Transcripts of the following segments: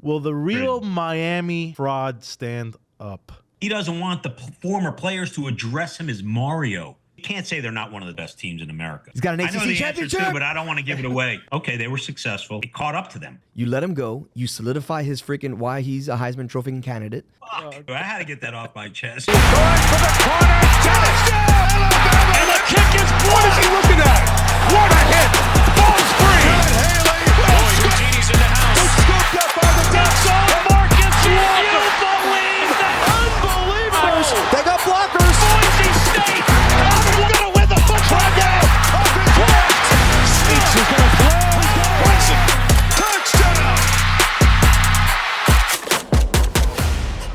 Will the real Miami fraud stand up? He doesn't want the former players to address him as Mario. You can't say they're not one of the best teams in America. He's got an ACC I know the championship. answer too, but I don't want to give it away. Okay, they were successful. It caught up to them. You let him go. You solidify his freaking why he's a Heisman Trophy candidate. Fuck. I had to get that off my chest. Going for the corner. Touchdown! Alabama! And the kick is what is he looking at? What a hit! Ball's free. Haley. Houdini's in the house. He's scooped up by the Dixon. Marcus Walker. You believe that? Unbelievable. They got blockers. Boise State. We're going to win the football game. Sneaks is going to throw. Bryson. Touchdown.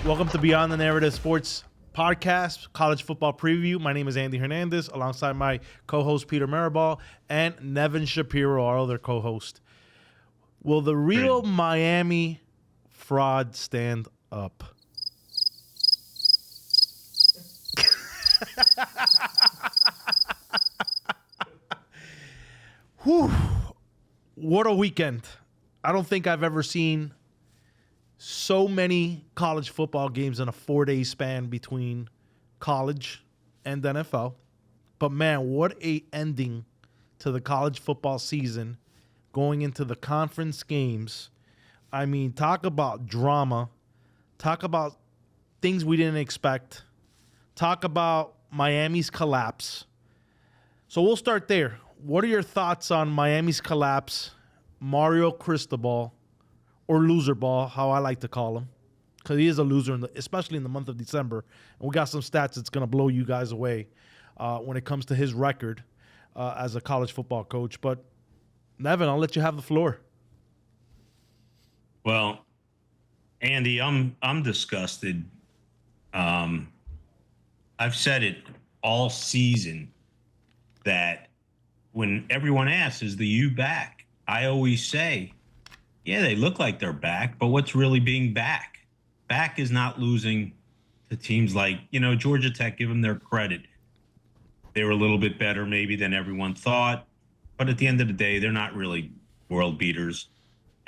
Welcome to Beyond the Narrative Sports Podcast, college football preview. My name is Andy Hernandez, alongside my co-host Peter Mirabal and Nevin Shapiro, our other co-host. Will the real Miami fraud stand up? Whew. What a weekend. I don't think I've ever seen so many college football games in a 4-day span between college and NFL. But man, what a ending to the college football season going into the conference games. I mean, talk about drama. Talk about things we didn't expect. Talk about Miami's collapse. So we'll start there. What are your thoughts on Miami's collapse, Mario Cristobal, or loser ball, how I like to call him, because he is a loser, especially in the month of December. And we got some stats that's going to blow you guys away when it comes to his record as a college football coach. But, Nevin, I'll let you have the floor. Well, Andy, I'm disgusted. I've said it all season that when everyone asks, is the U back? I always say, yeah, they look like they're back, but what's really being back? Back is not losing to teams like, Georgia Tech, give them their credit. They were a little bit better maybe than everyone thought, but at the end of the day, they're not really world beaters.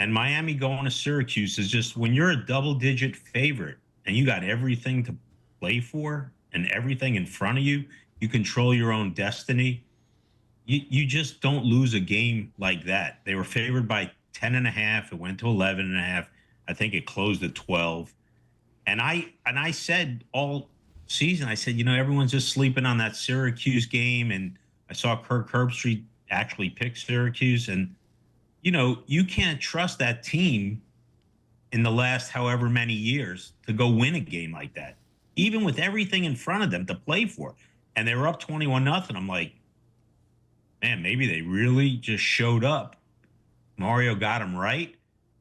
And Miami going to Syracuse is just, when you're a double-digit favorite and you got everything to play for and everything in front of you, you control your own destiny, you just don't lose a game like that. They were favored by 10.5. It went to 11.5. I think it closed at 12. And I said all season, I said, everyone's just sleeping on that Syracuse game. And I saw Kirk Herbstreit actually pick Syracuse. And, you can't trust that team in the last however many years to go win a game like that, even with everything in front of them to play for. And they were up 21-0. I'm like, man, maybe they really just showed up. Mario got them right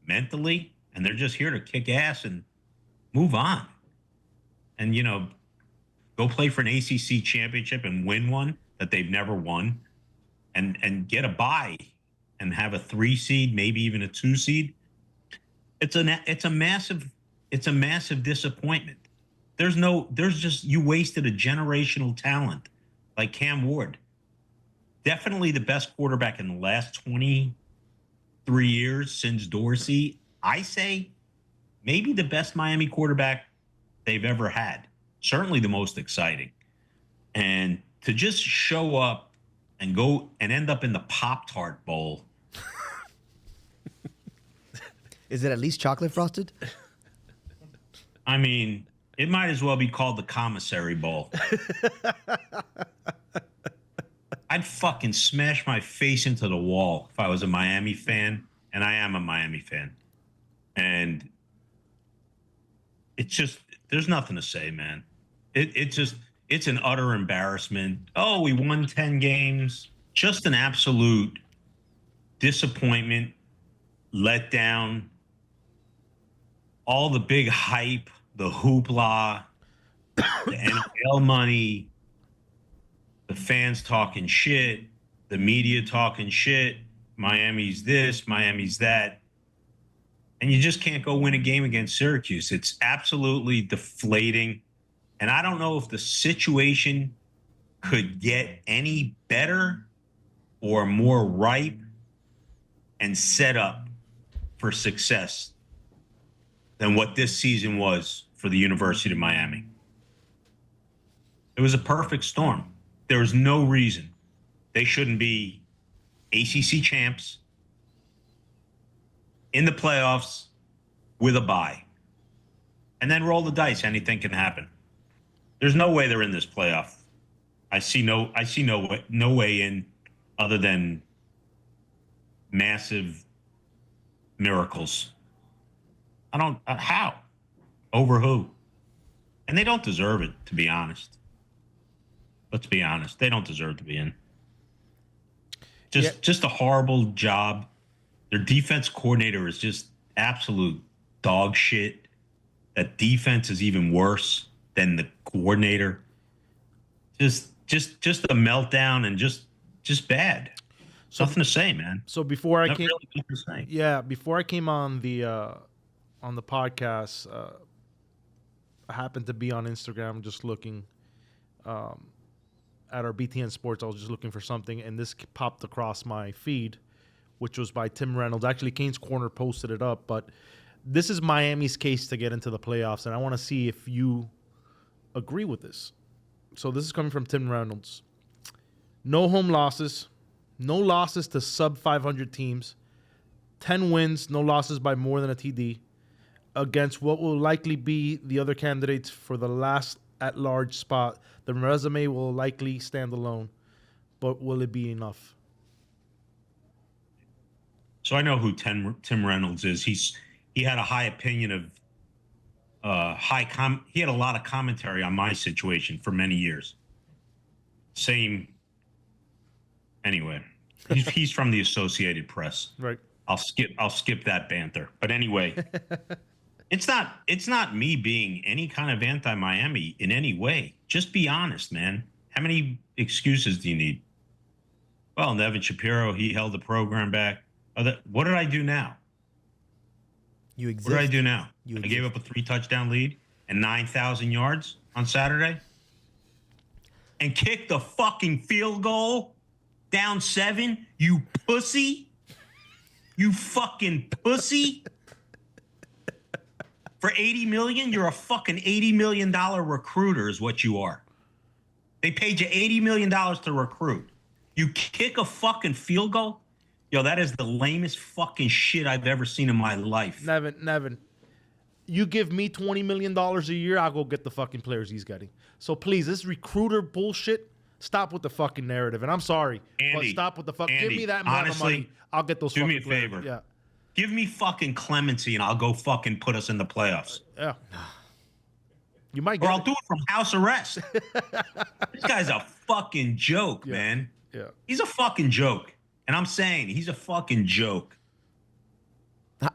mentally, and they're just here to kick ass and move on. And, go play for an ACC championship and win one that they've never won, and get a bye and have a 3 seed, maybe even a 2 seed. It's a massive disappointment. You wasted a generational talent like Cam Ward. Definitely the best quarterback in the last 23 years since Dorsey. I say maybe the best Miami quarterback they've ever had. Certainly the most exciting. And to just show up and go and end up in the Pop-Tart Bowl. Is it at least chocolate frosted? I mean, it might as well be called the Commissary Bowl. I'd fucking smash my face into the wall if I was a Miami fan, and I am a Miami fan. And it's just, there's nothing to say, man. It's an utter embarrassment. Oh, we won 10 games. Just an absolute disappointment, letdown, all the big hype, the hoopla, the NIL money, the fans talking shit, the media talking shit, Miami's this, Miami's that. And you just can't go win a game against Syracuse. It's absolutely deflating. And I don't know if the situation could get any better or more ripe and set up for success than what this season was for the University of Miami. It was a perfect storm. There was no reason they shouldn't be ACC champs in the playoffs with a bye. And then roll the dice. Anything can happen. There's no way they're in this playoff. I see no way in other than massive miracles. I don't how? Over who? And they don't deserve it, to be honest. Let's be honest. They don't deserve to be in. Just a horrible job. Their defense coordinator is just absolute dog shit. That defense is even worse than the coordinator. Just a meltdown and just bad. So, nothing to say, man. So before I came, really nothing to say. Yeah, before I came on the podcast, I happened to be on Instagram just looking at our BTN Sports. I was just looking for something, and this popped across my feed, which was by Tim Reynolds. Actually, Kane's Corner posted it up, but this is Miami's case to get into the playoffs, and I want to see if you agree with this. So this is coming from Tim Reynolds. No home losses. No losses to sub-500 teams. 10 wins, no losses by more than a TD against what will likely be the other candidates for the last at-large spot. The resume will likely stand alone, but will it be enough? So I know who Tim Reynolds is. He had a high opinion of he had a lot of commentary on my situation for many years. Anyway, he's from the Associated Press. Right. I'll skip that banter. But anyway, it's not me being any kind of anti-Miami in any way. Just be honest, man. How many excuses do you need? Well, Nevin Shapiro, he held the program back. What did I do now? You exist. What did I do now? You I exist. gave up a 3-touchdown lead and 9,000 yards on Saturday and kicked the fucking field goal down 7. You pussy. You fucking pussy. For $80 million, you're a fucking $80 million recruiter is what you are. They paid you $80 million to recruit. You kick a fucking field goal? Yo, that is the lamest fucking shit I've ever seen in my life. Nevin, you give me $20 million a year, I'll go get the fucking players he's getting. So please, this recruiter bullshit, stop with the fucking narrative. And I'm sorry, but stop with the fuck. Give me that amount of money. I'll get those fucking players. Do me a favor. Yeah. Give me fucking clemency and I'll go fucking put us in the playoffs. Yeah. You might get I'll do it from house arrest. This guy's a fucking joke, man. Yeah. He's a fucking joke. And I'm saying he's a fucking joke.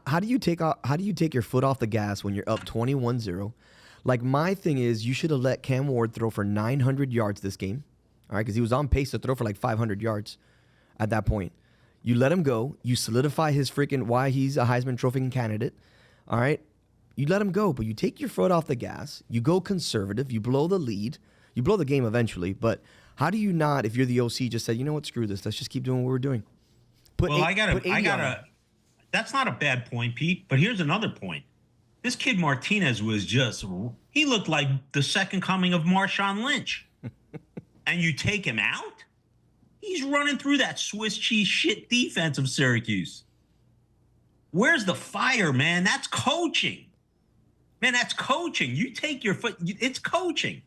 How do you take your foot off the gas when you're up 21-0? Like, my thing is, you should have let Cam Ward throw for 900 yards this game. All right, because he was on pace to throw for like 500 yards at that point. You let him go. You solidify his freaking why he's a Heisman Trophy candidate. All right, you let him go, but you take your foot off the gas. You go conservative. You blow the lead. You blow the game eventually, but how do you not, if you're the OC, just say, you know what, screw this. Let's just keep doing what we're doing. I gotta. That's not a bad point, Pete. But here's another point. This kid Martinez he looked like the second coming of Marshawn Lynch. And you take him out? He's running through that Swiss cheese shit defense of Syracuse. Where's the fire, man? That's coaching. Man, that's coaching. You take your foot. It's coaching.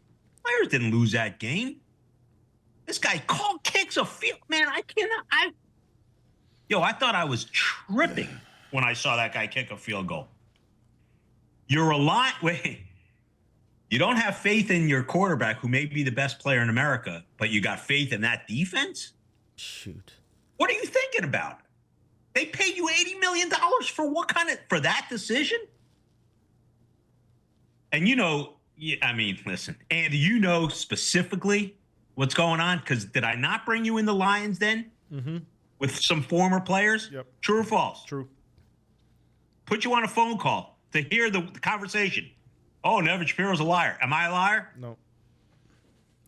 Players didn't lose that game. This guy kicks a field. Man, I thought I was tripping when I saw that guy kick a field goal. You don't have faith in your quarterback, who may be the best player in America, but you got faith in that defense? Shoot. What are you thinking about? They paid you $80 million for that decision? And listen, Andy, you know specifically what's going on? Because did I not bring you in the Lions then? Mm-hmm. With some former players? Yep. True or false? True. Put you on a phone call to hear the conversation. Oh, Nevin Shapiro's a liar. Am I a liar? No.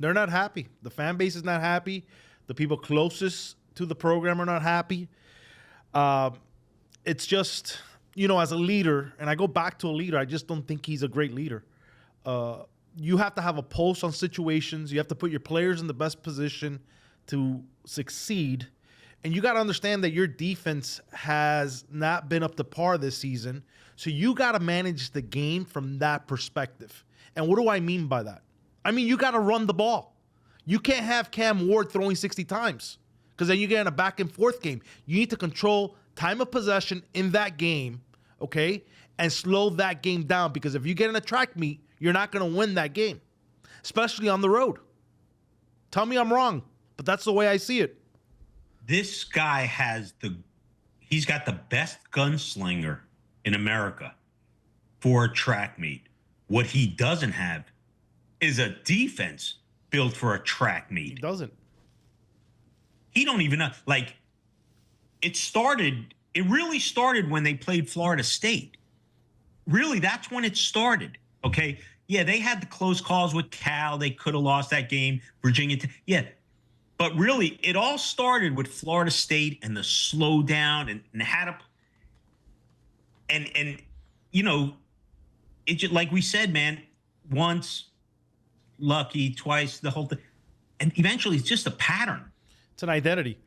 They're not happy. The fan base is not happy. The people closest to the program are not happy. It's just, as a leader, and I go back to a leader, I just don't think he's a great leader. You have to have a pulse on situations. You have to put your players in the best position to succeed. And you got to understand that your defense has not been up to par this season. So you got to manage the game from that perspective. And what do I mean by that? I mean, you got to run the ball. You can't have Cam Ward throwing 60 times because then you get in a back and forth game. You need to control time of possession in that game, okay, and slow that game down, because if you get in a track meet, you're not going to win that game, especially on the road. Tell me I'm wrong, but that's the way I see it. This guy he's got the best gunslinger in America for a track meet. What he doesn't have is a defense built for a track meet. He doesn't. He don't even know. Like, it really started when they played Florida State. Really, that's when it started. Okay. Yeah, they had the close calls with Cal. They could have lost that game. Virginia. Yeah. But really, it all started with Florida State and the slowdown and how to. And it just, like we said, man, once lucky, twice, the whole thing. And eventually it's just a pattern. It's an identity.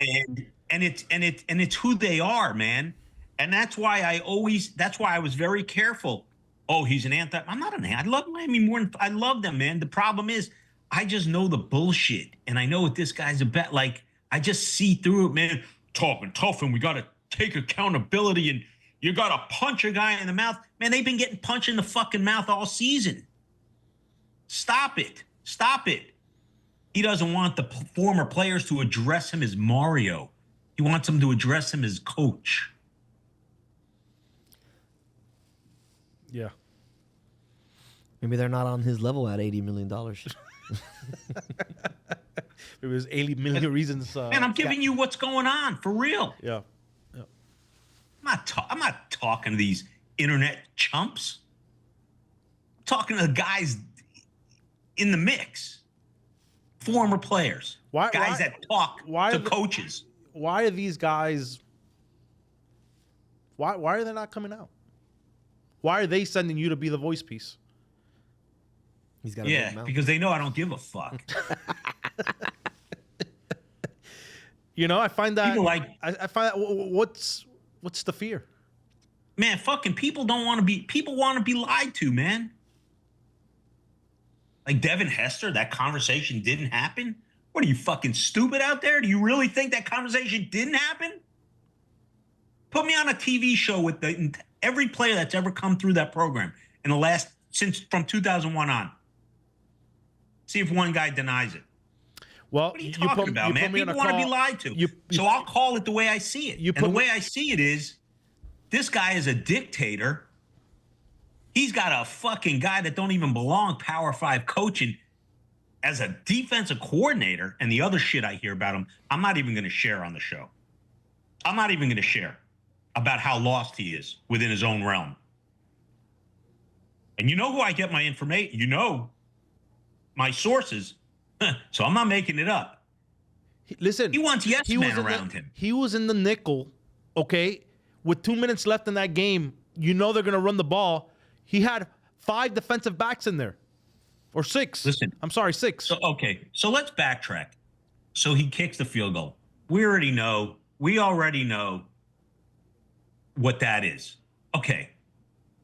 And it's who they are, man. And that's why I was very careful. Oh, he's an anti. I'm not an anti. I love Miami more than I love them, man. The problem is I just know the bullshit. And I know what this guy's about. Like, I just see through it, man. Talking tough, and we got to take accountability, and you got to punch a guy in the mouth. Man, they've been getting punched in the fucking mouth all season. Stop it. Stop it. He doesn't want the former players to address him as Mario. He wants them to address him as coach. Yeah. Maybe they're not on his level at $80 million. There was 80 million reasons. Man, I'm giving you what's going on, for real. Yeah. I'm not talking to these internet chumps. I'm talking to the guys in the mix. Former players. Guys that talk to coaches. Why are these guys... Why are they not coming out? Why are they sending you to be the voice piece? He's got a big mouth. Because they know I don't give a fuck. I find that... People like... I find that... What's the fear? Man, fucking people want to be lied to, man. Like Devin Hester, that conversation didn't happen? What are you, fucking stupid out there? Do you really think that conversation didn't happen? Put me on a TV show with every player that's ever come through that program from 2001 on. See if one guy denies it. Well, what are you talking about, man? People want to be lied to. So I'll call it the way I see it. And the way I see it is, this guy is a dictator. He's got a fucking guy that don't even belong Power 5 coaching as a defensive coordinator, and the other shit I hear about him, I'm not even going to share on the show. I'm not even going to share about how lost he is within his own realm. And you know who I get my information? You know my sources. So I'm not making it up. Listen, he wants yes men around him. He was in the nickel, okay? With 2 minutes left in that game, they're going to run the ball. He had 5 defensive backs in there. Or 6. Listen. I'm sorry, 6. So let's backtrack. So he kicks the field goal. We already know what that is. Okay.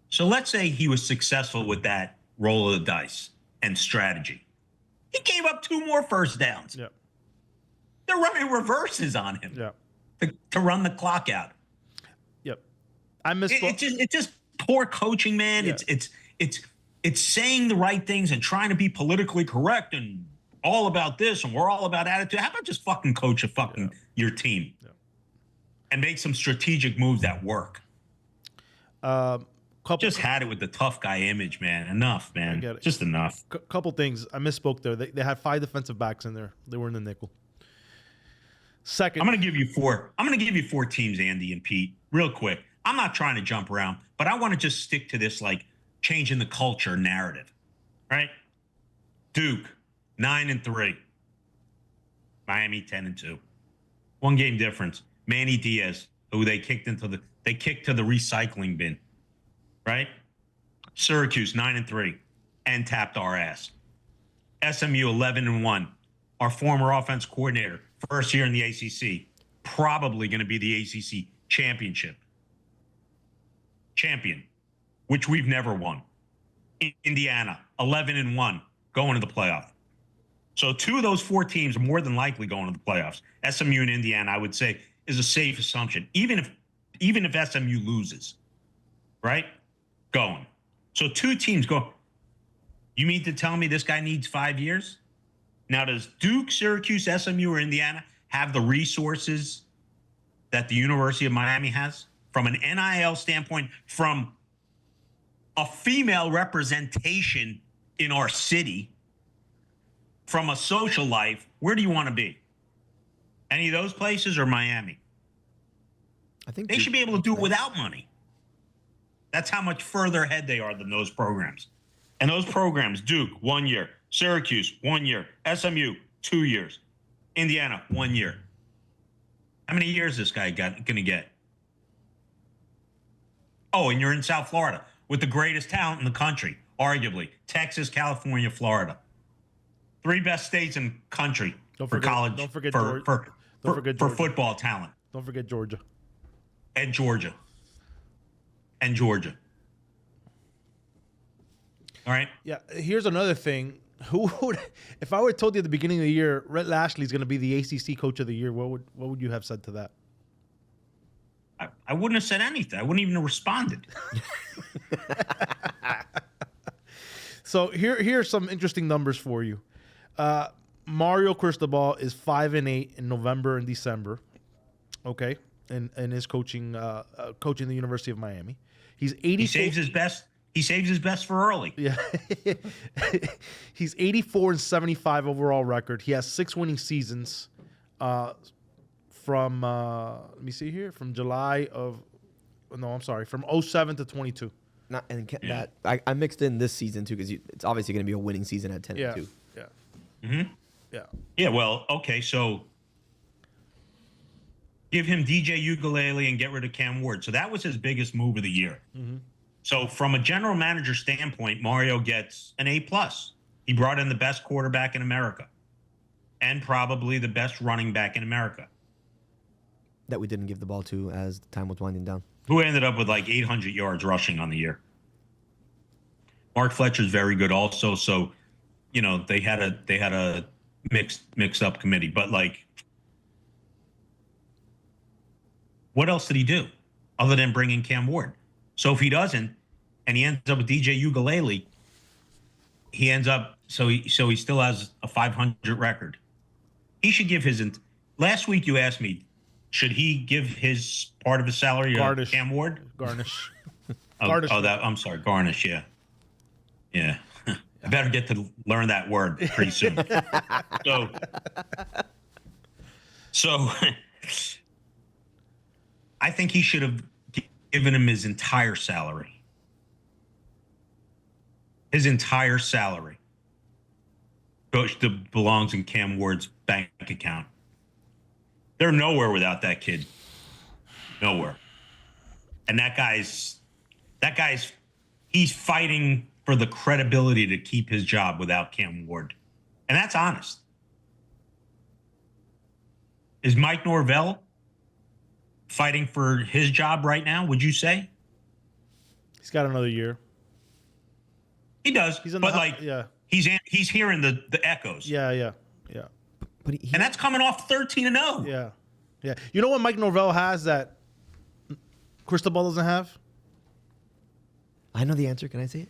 So let's say he was successful with that roll of the dice and strategy. He gave up 2 more first downs. Yeah. They're running reverses on him. Yeah. To run the clock out. Yep. I misspoke. It's just poor coaching, man. Yeah. It's saying the right things and trying to be politically correct and all about this, and we're all about attitude. How about just fucking coach your team and make some strategic moves that work? Just had it with the tough guy image, man. Enough, man. Just enough. Couple things. I misspoke there. They had 5 defensive backs in there. They were in the nickel. Second, I'm going to give you 4 teams, Andy and Pete, real quick. I'm not trying to jump around, but I want to just stick to this, like, changing the culture narrative, right? Duke, 9-3. Miami, 10-2. 1 game difference. Manny Diaz, who they kicked into They kicked to the recycling bin, right? Syracuse 9-3 and tapped our ass. SMU 11-1. Our former offense coordinator, first year in the ACC, probably going to be the ACC championship champion, which we've never won. Indiana 11-1, going to the playoff. So 2 of those 4 teams are more than likely going to the playoffs. SMU and Indiana, I would say, is a safe assumption. Even if SMU loses, right? Going. So 2 teams go. You mean to tell me this guy needs 5 years? Now, does Duke, Syracuse, SMU, or Indiana have the resources that the University of Miami has from an NIL standpoint, from a female representation in our city, from a social life? Where do you want to be? Any of those places or Miami? I think They should be able to do it without money. That's how much further ahead they are than those programs. And those programs, Duke, 1 year. Syracuse, 1 year. SMU, 2 years. Indiana, 1 year. How many years this guy going to get? Oh, and you're in South Florida with the greatest talent in the country, arguably. Texas, California, Florida. 3 best states in the country for college. Don't forget for Georgia. football talent. Don't forget Georgia. And Georgia. And Georgia. All right. Yeah. Here's another thing. Who would, if I would have told you at the beginning of the year, Rhett Lashley is going to be the ACC Coach of the Year, what would you have said to that? I wouldn't have said anything. I wouldn't even have responded. So here's some interesting numbers for you. Mario Cristobal is 5-8 in November and December. Okay, and is coaching the University of Miami. He's 80. He saves his best. He saves his best for early. Yeah. He's 84-75 overall record. He has 6 winning seasons from let me see here, from from 07 to 22. I mixed in this season too because it's obviously going to be a winning season at 10-2. Yeah. Mm-hmm. Yeah. Yeah. Well, okay. So give him DJ Ukulele and get rid of Cam Ward. So that was his biggest move of the year. Mm-hmm. So from a general manager standpoint, Mario gets an A+. He brought in the best quarterback in America and probably the best running back in America. That we didn't give the ball to as the time was winding down. Who ended up with like 800 yards rushing on the year. Mark Fletcher's very good also. So, you know, they had a mixed up committee. But like, what else did he do other than bring in Cam Ward? So if he doesn't, and he ends up with DJ Ukulele, he ends up so he still has a 500 record. He should give his. Last week you asked me, should he give his part of his salary to Cam Ward? Garnish. I'm sorry, garnish. Yeah. I better get to learn that word pretty soon. So I think he should have given him his entire salary. His entire salary belongs in Cam Ward's bank account. They're nowhere without that kid. Nowhere. And that guy's he's fighting for the credibility to keep his job without Cam Ward. And that's honest. Is Mike Norvell fighting for his job right now, would you say? He's got another year. He does. He's hearing the echoes. Yeah. But and that's coming off 13-0. Yeah. You know what Mike Norvell has that Cristobal doesn't have? I know the answer. Can I say it?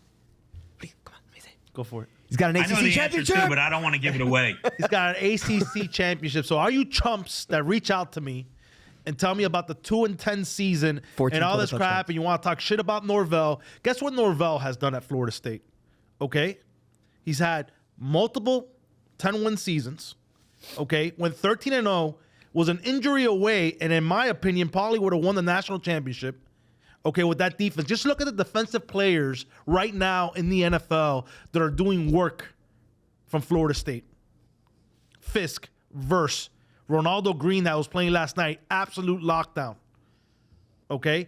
Please, come on, let me say it. Go for it. He's got an ACC I know the championship. answer too, but I don't want to give it away. He's got an ACC championship. So all you chumps that reach out to me and tell me about the 2-10 season and all this crap, and you want to talk shit about Norvell, guess what Norvell has done at Florida State? Okay? He's had multiple 10-win seasons. Okay? Went 13-0, was an injury away, and in my opinion, probably would have won the national championship. Okay, with that defense. Just look at the defensive players right now in the NFL that are doing work from Florida State. Fisk, Verse, Ronaldo Green that was playing last night, absolute lockdown. Okay?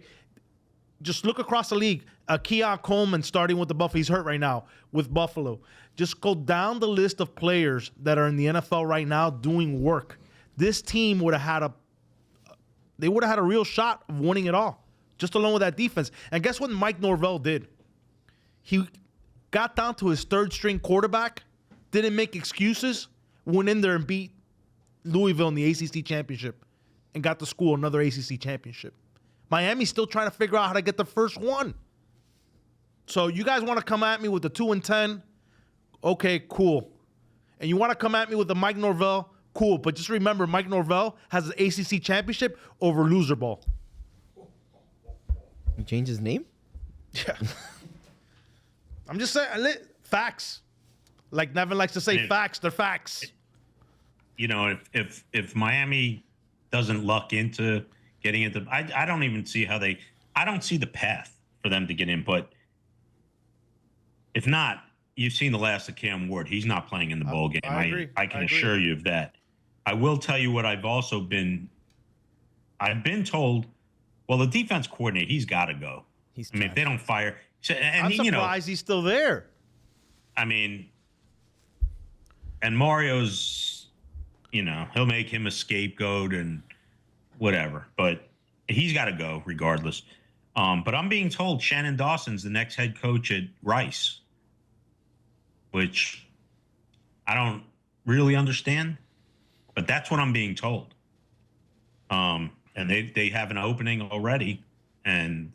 Just look across the league. Keon Coleman starting with the Buffalo. He's hurt right now with Buffalo. Just go down the list of players that are in the NFL right now doing work. This team would have had a real shot of winning it all, just along with that defense. And guess what Mike Norvell did? He got down to his third-string quarterback, didn't make excuses, went in there and beat Louisville in the ACC championship and got the school another ACC championship. Miami's still trying to figure out how to get the first one. So you guys want to come at me with the 2-10? Okay, cool. And you want to come at me with the Mike Norvell? Cool. But just remember, Mike Norvell has an ACC championship over loser ball. He changed his name? Yeah. I'm just saying, facts. Like Nevin likes to say, facts, they're facts. You know, if Miami doesn't luck into getting into, I don't even see how I don't see the path for them to get in. But if not, you've seen the last of Cam Ward. He's not playing in the bowl game. I agree. I can assure you of that. I will tell you what I've been told, well, the defense coordinator, he's got to go. I mean, if they don't fire. And I'm surprised he's still there. I mean, and Mario's, he'll make him a scapegoat and whatever, but he's got to go regardless. But I'm being told Shannon Dawson's the next head coach at Rice, which I don't really understand, but that's what I'm being told. And they have an opening already, and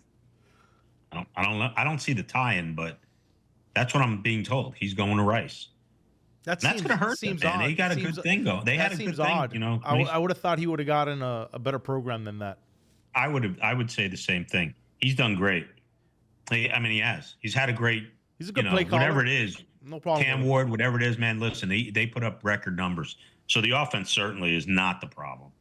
I don't see the tie-in, but that's what I'm being told. He's going to Rice. That's going to hurt them, man. They got a good thing going. They had a good thing, I would have thought he would have gotten a better program than that. I would say the same thing. He's done great. He has. He's had a great. He's a good play caller. Whatever it is. No problem. Cam Ward, whatever it is, man. Listen, they put up record numbers. So the offense certainly is not the problem.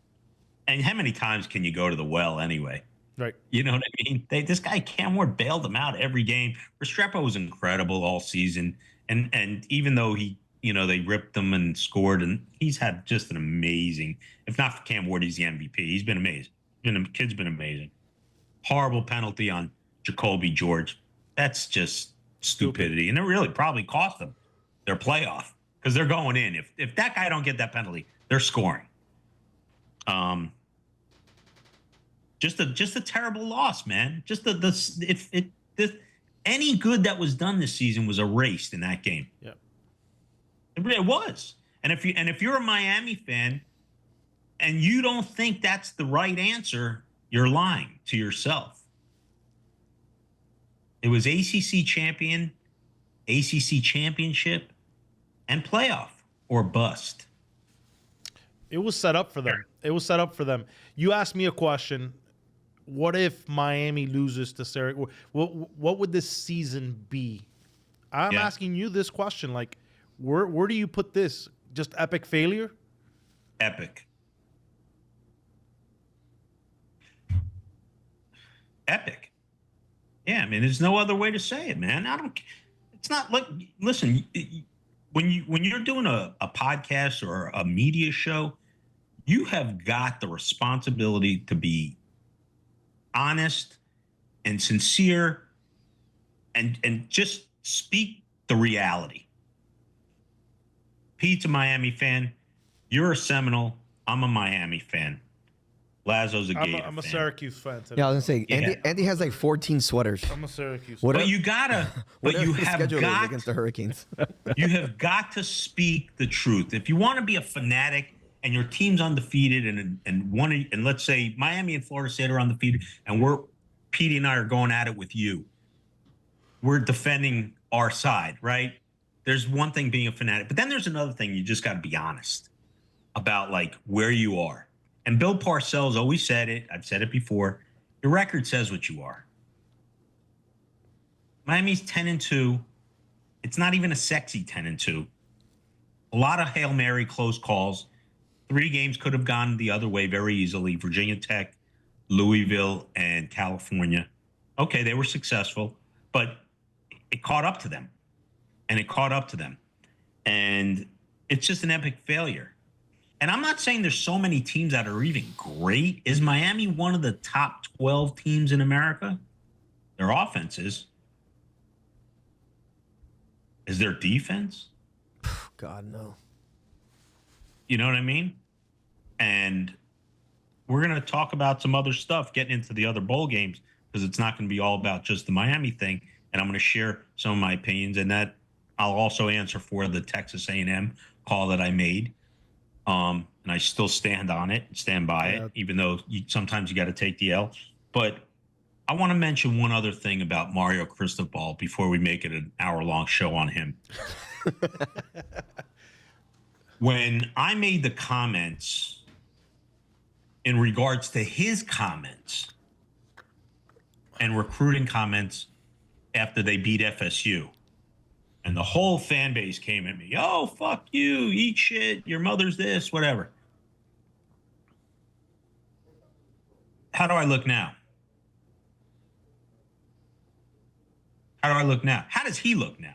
And how many times can you go to the well anyway? Right. You know what I mean? This guy Cam Ward bailed them out every game. Restrepo was incredible all season, and even though they ripped him and scored, and he's had just an amazing. If not for Cam Ward, he's the MVP. He's been amazing. Kid's been amazing. Horrible penalty on Jacoby George. That's just stupidity, and it really probably cost them their playoff because they're going in. If that guy don't get that penalty, they're scoring. Just a terrible loss, man. Just any good that was done this season was erased in that game. Yeah, it was. And if you're a Miami fan and you don't think that's the right answer, you're lying to yourself. It was ACC champion, ACC championship, and playoff or bust. It was set up for them. You asked me a question. What if Miami loses to Syracuse? What would this season be? I'm asking you this question. Like, where do you put this? Just epic failure? Epic. Epic. Yeah, I mean, there's no other way to say it, man. It's not like, listen, when you're doing a podcast or a media show, you have got the responsibility to be honest and sincere and just speak the reality. Pete's a Miami fan. You're a Seminole. I'm a Miami fan. Lazo's a Gator fan. I'm a Syracuse fan. Yeah, I was going to say, Andy has like 14 sweaters. I'm a Syracuse fan. fan. But you gotta, but you have got against the Hurricanes. You have got to speak the truth. If you want to be a fanatic and your team's undefeated and let's say Miami and Florida State are undefeated and Petey and I are going at it with you. We're defending our side, right? There's one thing being a fanatic, but then there's another thing. You just got to be honest about like where you are. And Bill Parcells always said it. I've said it before. Your record says what you are. Miami's 10-2. It's not even a sexy 10-2. A lot of Hail Mary close calls. 3 games could have gone the other way very easily. Virginia Tech, Louisville, and California. Okay, they were successful, but it caught up to them. And it's just an epic failure. And I'm not saying there's so many teams that are even great. Is Miami one of the top 12 teams in America? Their offense is. Is their defense? God, no. You know what I mean? And we're going to talk about some other stuff, getting into the other bowl games, because it's not going to be all about just the Miami thing. And I'm going to share some of my opinions, and that I'll also answer for the Texas A&M call that I made. And I still stand on it, stand by it, even though sometimes you got to take the L. But I want to mention one other thing about Mario Cristobal before we make it an hour-long show on him. When I made the comments in regards to his comments and recruiting comments after they beat FSU, and the whole fan base came at me, oh, fuck you, eat shit, your mother's this, whatever. How do I look now? How do I look now? How does he look now?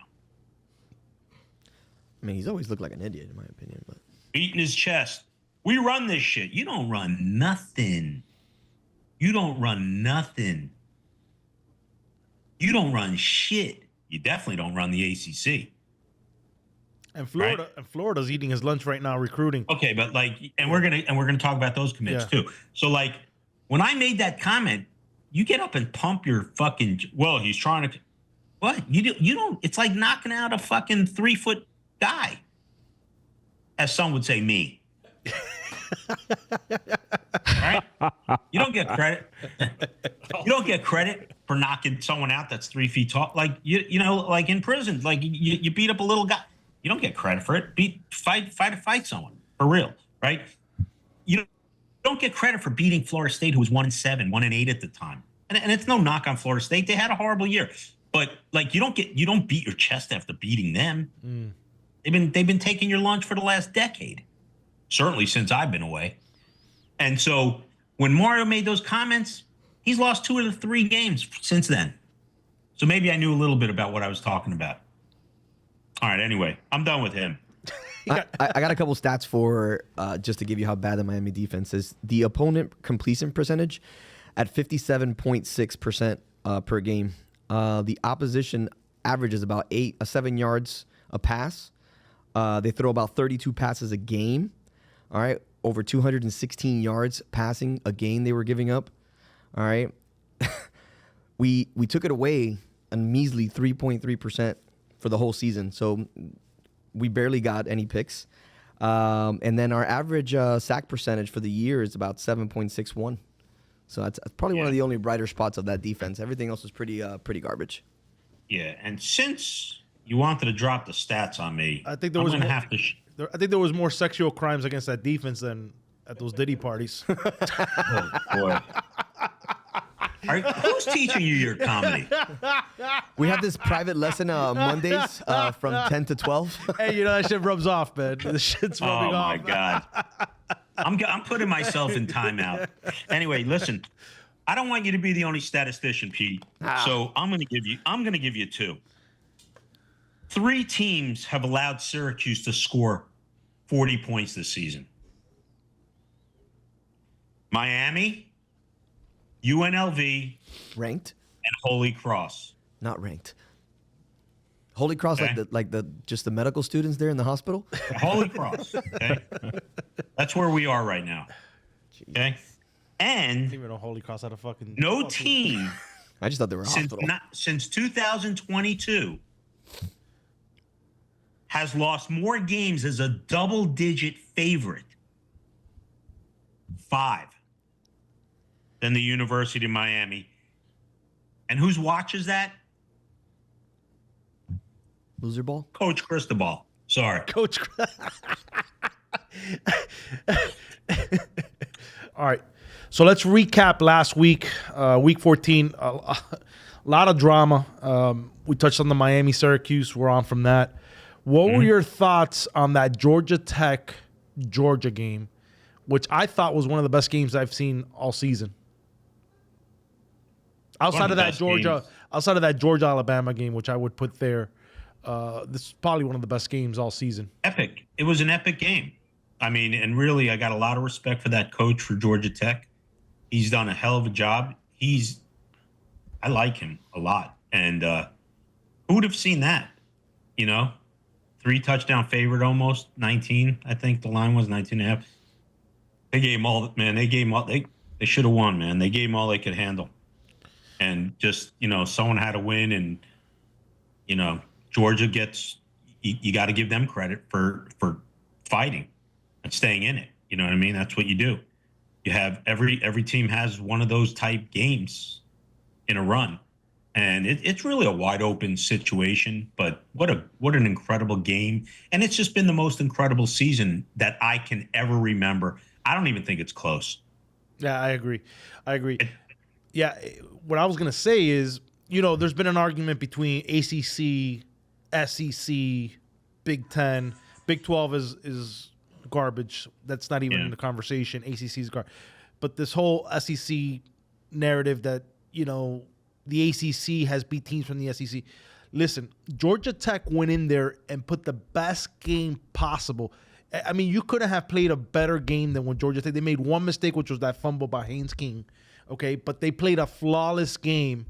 I mean, he's always looked like an idiot, in my opinion. But Beating his chest. We run this shit. You don't run nothing. You don't run nothing. You don't run shit. You definitely don't run the ACC. And Florida, right? and Florida's eating his lunch right now, recruiting. Okay, but we're gonna talk about those commits too. So when I made that comment, you get up and pump your fucking. Well, he's trying to. What you don't. It's like knocking out a fucking 3-foot guy, as some would say, me. Right? You don't get credit. You don't get credit for knocking someone out that's 3 feet tall. Like you know, like in prison, like you beat up a little guy. You don't get credit for it. Fight someone for real, right? You don't get credit for beating Florida State, who was 1-7, 1-8 at the time. And it's no knock on Florida State; they had a horrible year. But you don't beat your chest after beating them. They've been taking your lunch for the last decade, certainly since I've been away. And so when Mario made those comments, he's lost 2 of the 3 games since then. So maybe I knew a little bit about what I was talking about. All right. Anyway, I'm done with him. I got a couple stats for just to give you how bad the Miami defense is. The opponent completion percentage at 57.6% per game. The opposition averages about 7 yards a pass. They throw about 32 passes a game. All right. Over 216 yards passing a game they were giving up. All right. We took it away a measly 3.3% for the whole season. So we barely got any picks. And then our average sack percentage for the year is about 7.61. So that's probably one of the only brighter spots of that defense. Everything else was pretty garbage. Yeah, and since you wanted to drop the stats on me, I think there was I think there was more sexual crimes against that defense than at those Diddy parties. Oh boy. Who's teaching you your comedy? We have this private lesson Mondays from 10 to 12. Hey, that shit rubs off, man. The shit's rubbing off. Oh my God. I'm putting myself in timeout. Anyway, listen, I don't want you to be the only statistician, Pete. So I'm gonna give you 2. 3 teams have allowed Syracuse to score 40 points this season. Miami, UNLV, Ranked? and Holy Cross. Not ranked. Holy Cross, Okay. like the just the medical students there in the hospital. Holy Cross. Okay, that's where we are right now. Okay, I and didn't even know Holy Cross had a fucking. no team I just thought they were a hospital. since 2022 has lost more games as a double-digit favorite, 5, than the University of Miami. And whose watches that? Loser ball. Coach Cristobal. Sorry. Coach. All right. So let's recap last week, week 14. A lot of drama. We touched on the Miami Syracuse. We're on from that. What were your thoughts on that Georgia Tech Georgia game, which I thought was one of the best games I've seen all season? Outside of that Georgia Alabama game, which I would put there, this is probably one of the best games all season. Epic. It was an epic game. I mean, and really, I got a lot of respect for that coach for Georgia Tech. He's done a hell of a job. I like him a lot. And who would have seen that? You know, 3-touchdown favorite almost, 19, I think the line was 19 and a half. They gave him all, man. They gave him all, they should have won, man. They gave him all they could handle. And just, someone had to win. And, Georgia gets, you got to give them credit for fighting and staying in it. You know what I mean? That's what you do. You have every team has one of those type games in a run. And it's really a wide open situation, but what an incredible game. And it's just been the most incredible season that I can ever remember. I don't even think it's close. Yeah, I agree. Yeah, what I was going to say is, there's been an argument between ACC, SEC, Big Ten. Big 12 is garbage. That's not even in the conversation. ACC is garbage. But this whole SEC narrative that, the ACC has beat teams from the SEC. Listen, Georgia Tech went in there and put the best game possible. I mean, you couldn't have played a better game than when Georgia Tech. They made one mistake, which was that fumble by Haynes King. Okay, but they played a flawless game,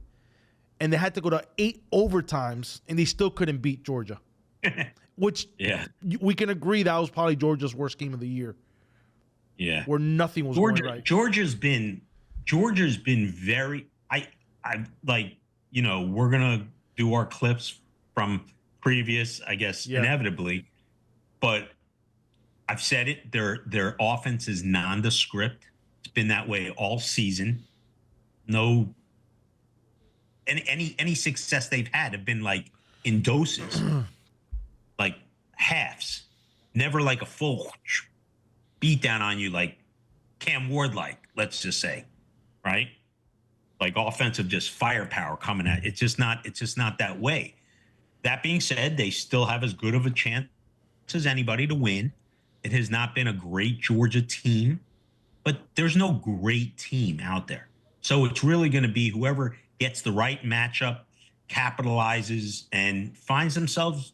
and they had to go to 8 overtimes, and they still couldn't beat Georgia. Which we can agree that was probably Georgia's worst game of the year. Yeah, where nothing was going right. Georgia's been very. I like, we're gonna do our clips from previous, I guess, inevitably, but I've said it. Their offense is nondescript. It's been that way all season. No, any success they've had have been like in doses, like halves, never like a full beat down on you like Cam Ward, like, let's just say, right? Like offensive, just firepower coming at it. It's just not that way. That being said, they still have as good of a chance as anybody to win. It has not been a great Georgia team, but there's no great team out there. So it's really going to be whoever gets the right matchup, capitalizes, and finds themselves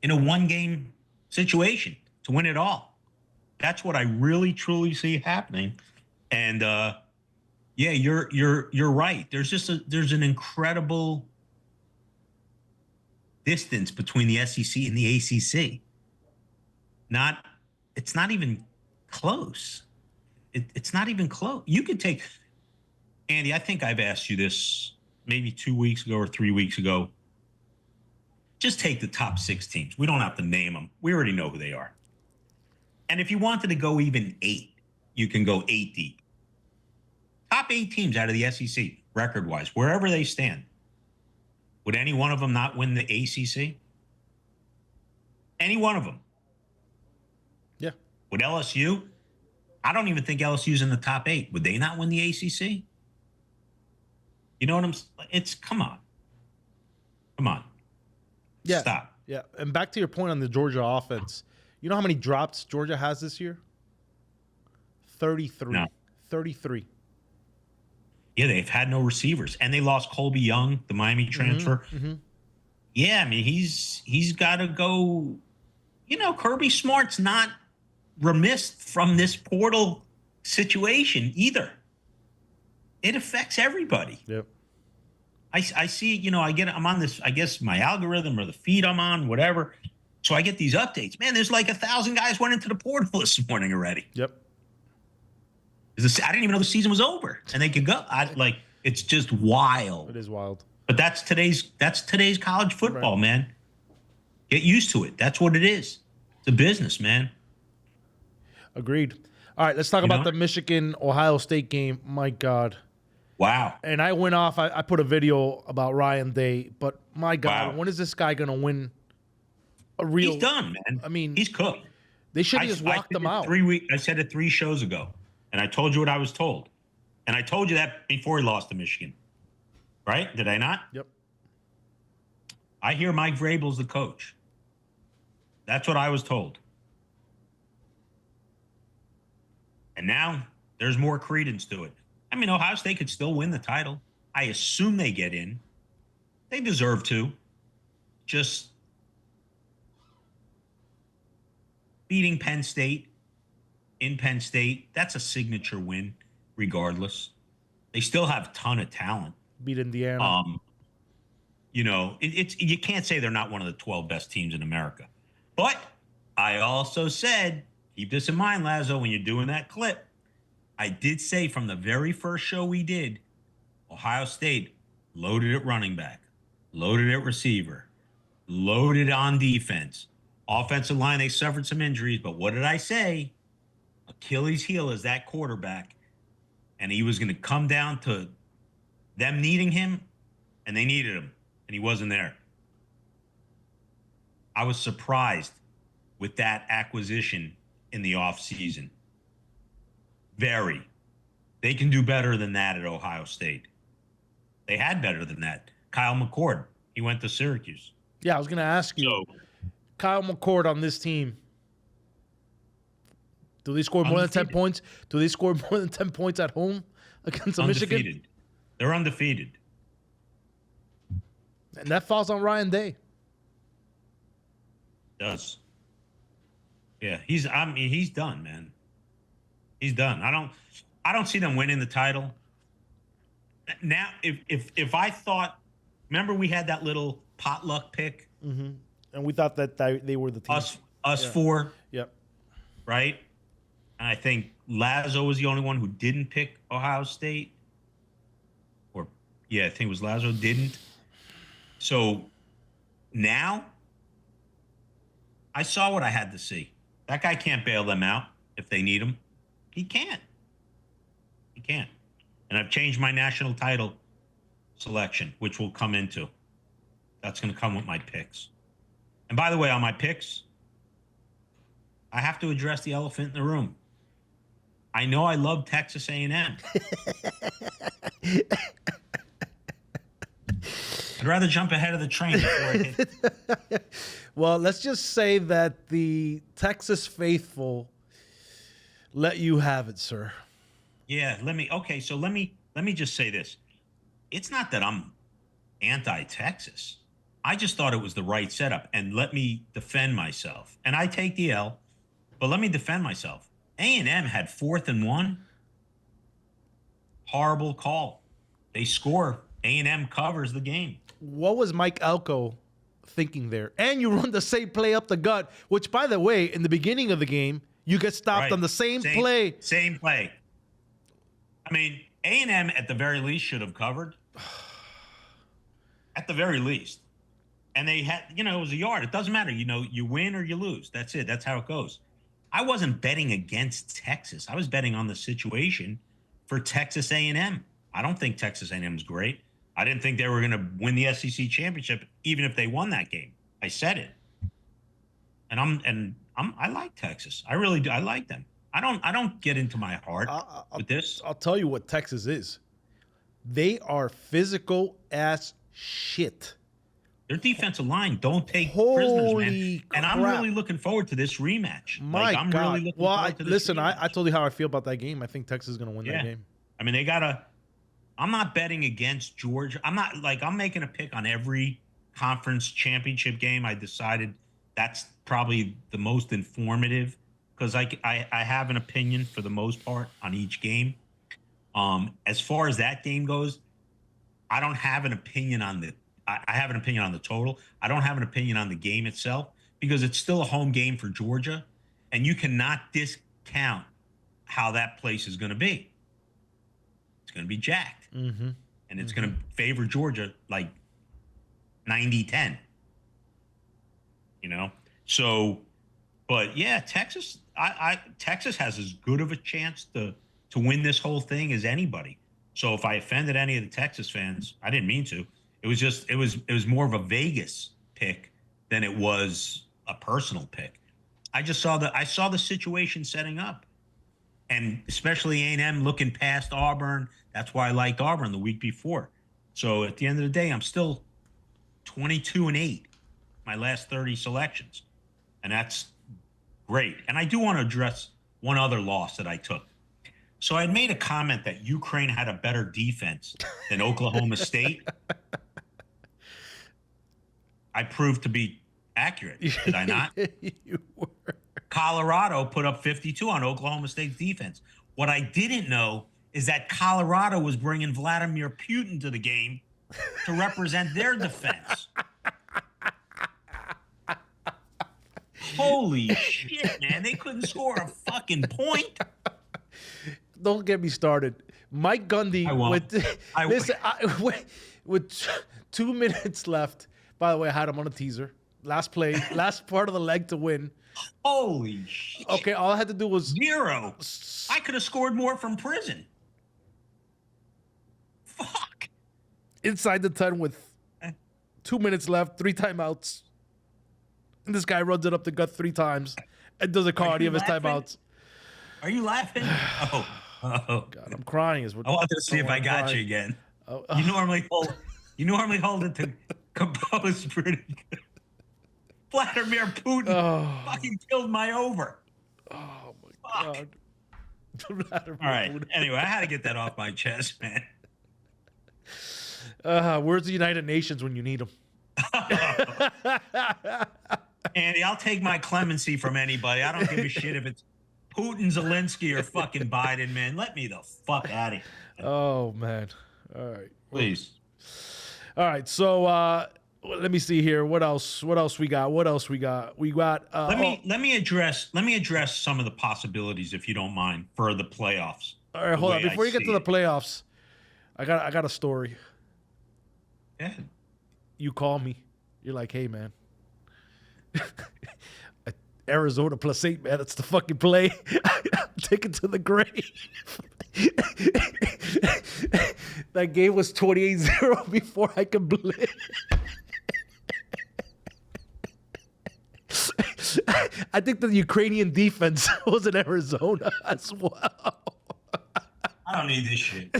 in a one-game situation to win it all. That's what I really, truly see happening. And yeah, you're right. There's an incredible distance between the SEC and the ACC. It's not even close. It's not even close. You could take, Andy, I think I've asked you this maybe 2 weeks ago or 3 weeks ago. Just take the top 6 teams. We don't have to name them. We already know who they are. And if you wanted to go even 8, you can go 8 deep. Top 8 teams out of the SEC, record-wise, wherever they stand. Would any one of them not win the ACC? Any one of them. Yeah. Would LSU? I don't even think LSU's in the top 8. Would they not win the ACC? You know what I'm saying? It's, come on. Come on. Yeah. Stop. Yeah. And back to your point on the Georgia offense. You know how many drops Georgia has this year? 33. No. 33. Yeah, they've had no receivers. And they lost Colby Young, the Miami transfer. Mm-hmm. Yeah, I mean, he's got to go. Kirby Smart's not remiss from this portal situation either. It affects everybody. Yep. I see, I'm on this, I guess, my algorithm or the feed I'm on, whatever. So I get these updates. Man, there's like 1,000 guys went into the portal this morning already. Yep. I didn't even know the season was over and they could go. It's just wild. It is wild. But that's today's college football, right, man. Get used to it. That's what it is. It's a business, man. Agreed. All right, let's talk about the Michigan-Ohio State game. My God. Wow. And I went off. I put a video about Ryan Day, but my God, when is this guy going to win a real... He's done, man. I mean... He's cooked. They should have just walked him out. I said it 3 shows ago, and I told you what I was told. And I told you that before he lost to Michigan. Right? Did I not? Yep. I hear Mike Vrabel's the coach. That's what I was told. And now there's more credence to it. I mean, Ohio State could still win the title. I assume they get in. They deserve to. Just beating Penn State in Penn State, that's a signature win, regardless. They still have a ton of talent. Beat Indiana. It's you can't say they're not one of the 12 best teams in America. But I also said, keep this in mind, Lazo, when you're doing that clip. I did say from the very first show we did, Ohio State loaded at running back, loaded at receiver, loaded on defense. Offensive line, they suffered some injuries, but what did I say? Achilles' heel is that quarterback, and he was going to come down to them needing him, and they needed him, and he wasn't there. I was surprised with that acquisition in the offseason. Very. They can do better than that at Ohio State. They had better than that. Kyle McCord, he went to Syracuse. Yeah, I was going to ask you. Kyle McCord on this team. Do they score more than 10 points? Do they score more than 10 points at home against Michigan? They're undefeated. And that falls on Ryan Day. Does. Yeah, he's done, man. He's done. I don't see them winning the title. Now, if I thought, remember we had that little potluck pick? Mm-hmm. And we thought that they were the team. Us four. Yep. Right? And I think Lazo was the only one who didn't pick Ohio State. I think it was Lazo didn't. So now I saw what I had to see. That guy can't bail them out if they need him. He can't. He can't. And I've changed my national title selection, which we'll come into. That's going to come with my picks. And by the way, on my picks, I have to address the elephant in the room. I know I love Texas A&M. I'd rather jump ahead of the train before I hit. Well, let's just say that the Texas faithful let you have it, sir. Yeah, let me just say this. It's not that I'm anti-Texas. I just thought it was the right setup, and let me defend myself. And I take the L, but let me defend myself. A&M had 4th and 1. Horrible call. They score. A&M covers the game. What was Mike Elko thinking there? And you run the same play up the gut, which, by the way, in the beginning of the game, you get stopped on the same play. Same play. I mean, A&M at the very least should have covered. At the very least. And they had, it was a yard. It doesn't matter. You win or you lose. That's it. That's how it goes. I wasn't betting against Texas. I was betting on the situation for Texas A&M. I don't think Texas A&M is great. I didn't think they were going to win the SEC championship, even if they won that game. I said it. And I like Texas. I really do. I like them. I don't get into my heart with this. I'll tell you what Texas is. They are physical as shit. Their defensive line don't take prisoners, man. Crap. And I'm really looking forward to this rematch. I'm God. Really looking forward to this rematch. I told you how I feel about that game. I think Texas is going to win that game. I mean, I'm not betting against Georgia. I'm making a pick on every conference championship game. I decided that's probably the most informative because I have an opinion for the most part on each game. As far as that game goes, I don't have an opinion on I have an opinion on the total. I don't have an opinion on the game itself because it's still a home game for Georgia, and you cannot discount how that place is going to be. It's going to be jacked, and it's going to favor Georgia like 90-10. So, but yeah, Texas. Texas has as good of a chance to win this whole thing as anybody. So if I offended any of the Texas fans, I didn't mean to. It was just it was more of a Vegas pick than it was a personal pick. I saw the situation setting up, and especially A&M looking past Auburn. That's why I liked Auburn the week before. So at the end of the day, I'm still 22-8, my last 30 selections, and that's great. And I do want to address one other loss that I took. So I had made a comment that Ukraine had a better defense than Oklahoma State. I proved to be accurate, did I not? You were. Colorado put up 52 on Oklahoma State's defense. What I didn't know is that Colorado was bringing Vladimir Putin to the game to represent their defense. Holy shit, man. They couldn't score a fucking point. Don't get me started. Mike Gundy I won't. with 2 minutes left. By the way, I had him on a teaser. Last play, last part of the leg to win. Holy shit. Okay, all I had to do was 0. I could have scored more from prison. Fuck. inside the 10 with 2 minutes left, 3 timeouts. And this guy runs it up the gut 3 times and doesn't call any of his timeouts. Are you laughing? Oh. God, I'm crying. Is what I wanted to see if I got you again. You normally hold it to compose pretty good. Vladimir Putin fucking killed my over. Oh my God. All right. Anyway, I had to get that off my chest, man. Where's the United Nations when you need them? Andy, I'll take my clemency from anybody. I don't give a shit if it's Putin, Zelensky, or fucking Biden, man. Let me the fuck out of here. Oh, man. All right. Please. All right. So let me see here. What else we got? We got let me address some of the possibilities, if you don't mind, for the playoffs. all right, hold on. Before you get to the playoffs, I got a story. Yeah. You call me. You're like, hey, man. Arizona +8, man. That's the fucking play. Take it to the grave. That game was 28-0 before I could blitz. I think the Ukrainian defense was in Arizona as well. I don't need this shit.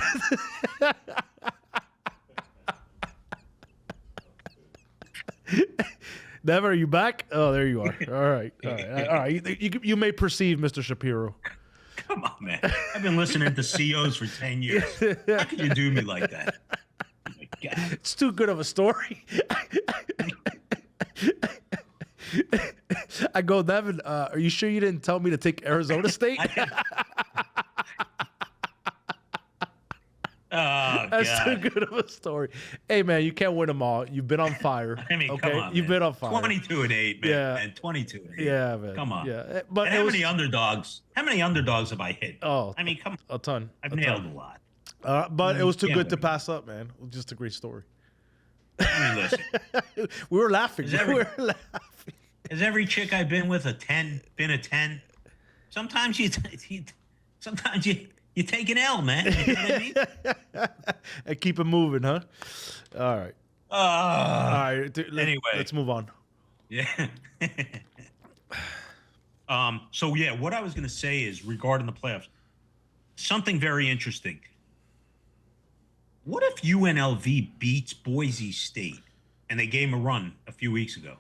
Never, are you back? Oh, there you are. All right. All right. You may perceive, Mr. Shapiro. Come on, man. I've been listening to COs for 10 years. How could you do me like that? Oh my God. It's too good of a story. I go, Nevin, are you sure you didn't tell me to take Arizona State? Oh, That's God. too good of a story. Hey, man, you can't win them all. You've been on fire. I mean, okay? come on, You've man. been on fire. 22-8, man. Yeah. And 22-8. Yeah, man. Come on. Yeah, but And how many underdogs have I hit? Oh, I mean, come on. a ton. I've nailed a lot. But it was too Yeah, good to man. pass up, man. It was just a great story. I mean, listen. We were laughing. Is We were laughing. Has every chick I've been with been a 10? Sometimes you take an L, man. You know what I mean? And keep it moving, huh? All right. All right. Anyway. Let's move on. Yeah. So yeah, what I was going to say is regarding the playoffs, something very interesting. What if UNLV beats Boise State and they gave them a run a few weeks ago?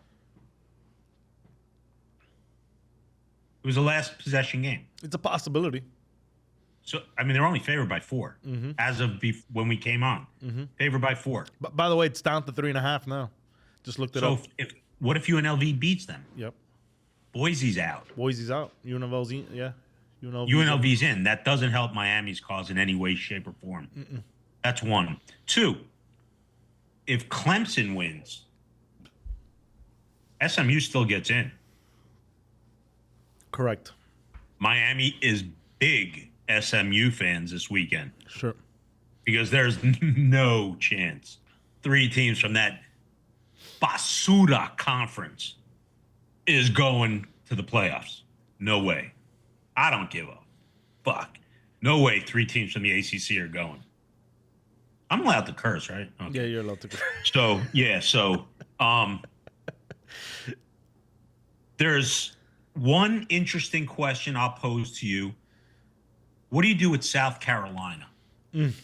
It was the last possession game. It's a possibility. So, I mean, they're only favored by 4 as of when we came on. Favored by 4. But by the way, it's down to 3.5 now. Just looked it So, up. what if UNLV beats them? Yep. Boise's out. Boise's out. UNLV's in. Yeah. UNLV's in. That doesn't help Miami's cause in any way, shape, or form. That's 1. 2, if Clemson wins, SMU still gets in. Correct. Miami is big SMU fans this weekend Sure. because there's no chance 3 teams from that basura conference is going to the playoffs. No way. I don't give a fuck. No way 3 teams from the ACC are going. I'm allowed to curse, right? Okay. Yeah, you're allowed to go. So, yeah, there's one interesting question I'll pose to you. What do you do with South Carolina? And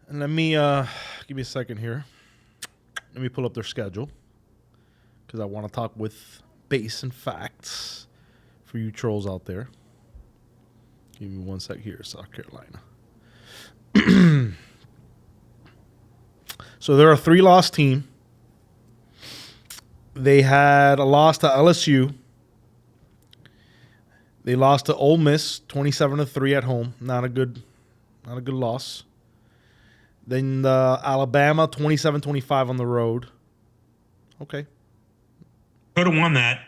let me give me a second here. Let me pull up their schedule because I want to talk with base and facts for you trolls out there. Give me 1 sec here, South Carolina. So they're a 3-loss team. They had a loss to LSU. They lost to Ole Miss 27-3 at home. Not a good loss. Then Alabama 27-25 on the road. Okay. Could have won that.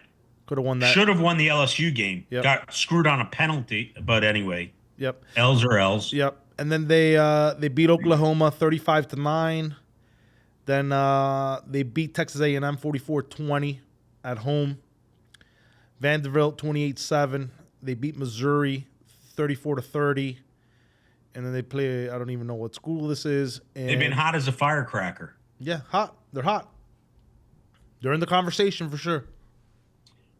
Could have won that. Should have won the LSU game. Yep. Got screwed on a penalty, but anyway. Yep. L's are L's. Yep. And then they beat Oklahoma 35-9. Then they beat Texas A&M 44-20 at home. Vanderbilt 28-7. They beat Missouri 34-30. And then they play, I don't even know what school this is. And They've been hot as a firecracker. yeah, hot. They're hot. They're in the conversation for sure.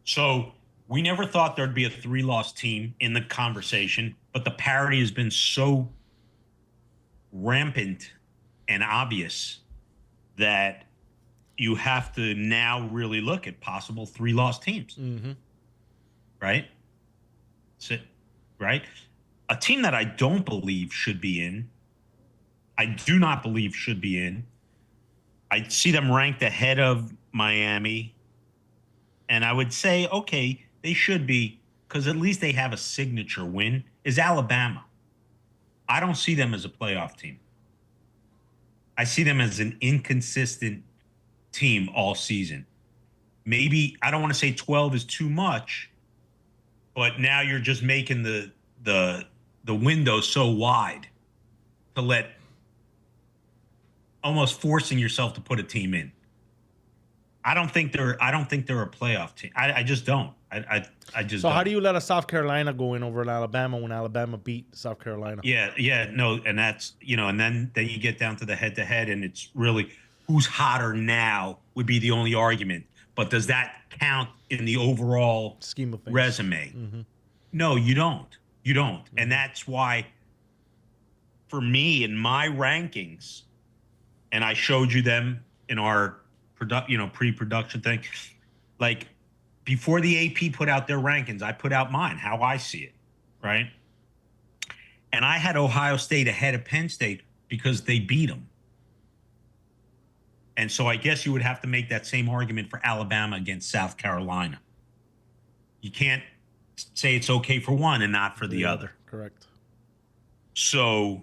So we never thought there'd be a 3-loss team in the conversation, but the parity has been so rampant and obvious that you have to now really look at possible 3-loss teams. Mm-hmm. Right? So, right? A team that I don't believe should be in, I do not believe should be in. I see them ranked ahead of Miami. And I would say, okay, they should be, because at least they have a signature win, is Alabama. I don't see them as a playoff team. I see them as an inconsistent team all season. Maybe, I don't want to say 12 is too much, but now you're just making the window so wide to let, almost forcing yourself to put a team in. I don't think they're a playoff team. I just don't. I just. So don't. how do you let a South Carolina go in over Alabama when Alabama beat South Carolina? Yeah, no, and that's, and then you get down to the head-to-head, and it's really who's hotter now would be the only argument. But does that count in the overall Scheme of things. resume? Mm-hmm. No, you don't. You don't, and that's why, for me, in my rankings, and I showed you them in our pre-production thing, like before the AP put out their rankings, I put out mine, how I see it, right? And I had Ohio State ahead of Penn State because they beat them. And so I guess you would have to make that same argument for Alabama against South Carolina. You can't say it's okay for one and not for the other. Correct. So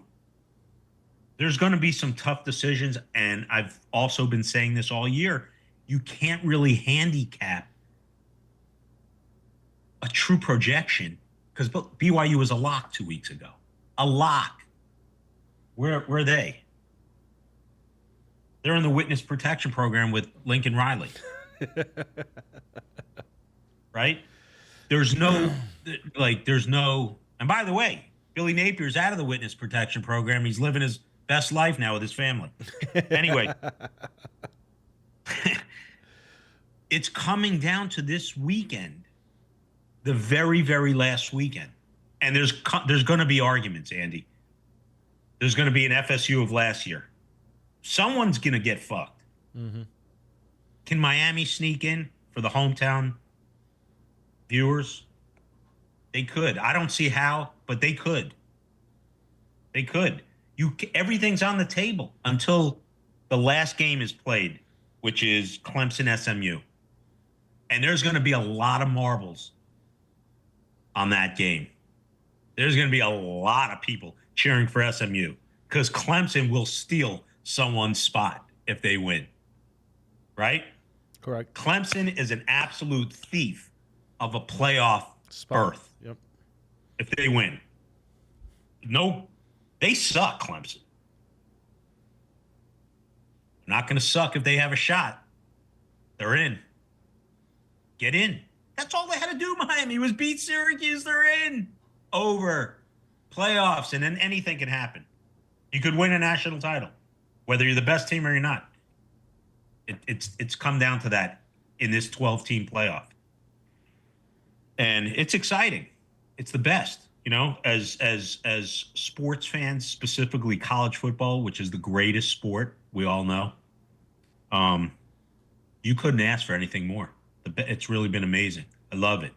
there's going to be some tough decisions, and I've also been saying this all year. You can't really handicap a true projection because BYU was a lock 2 weeks ago. A lock. Where are they? They're in the witness protection program with Lincoln Riley. Right? There's no, and by the way, Billy Napier's out of the witness protection program. He's living his best life now with his family. Anyway, it's coming down to this weekend, the very, very last weekend. And there's going to be arguments, Andy. There's going to be an FSU of last year. Someone's going to get fucked. Mm-hmm. Can Miami sneak in for the hometown viewers? They could. I don't see how, but they could. They could. Everything's on the table until the last game is played, which is Clemson SMU. And there's going to be a lot of marbles on that game. There's going to be a lot of people cheering for SMU because Clemson will steal someone's spot if they win. Right? Correct. Clemson is an absolute thief of a playoff berth. Yep. If they win. No, they suck, Clemson. They're not going to suck if they have a shot. They're in. Get in. That's all they had to do, Miami, was beat Syracuse. They're in. Over. Playoffs, and then anything can happen. You could win a national title, whether you're the best team or you're not. It's come down to that in this 12-team playoff. And it's exciting. It's the best. As sports fans, specifically college football, which is the greatest sport, we all know, you couldn't ask for anything more. It's really been amazing. I love it.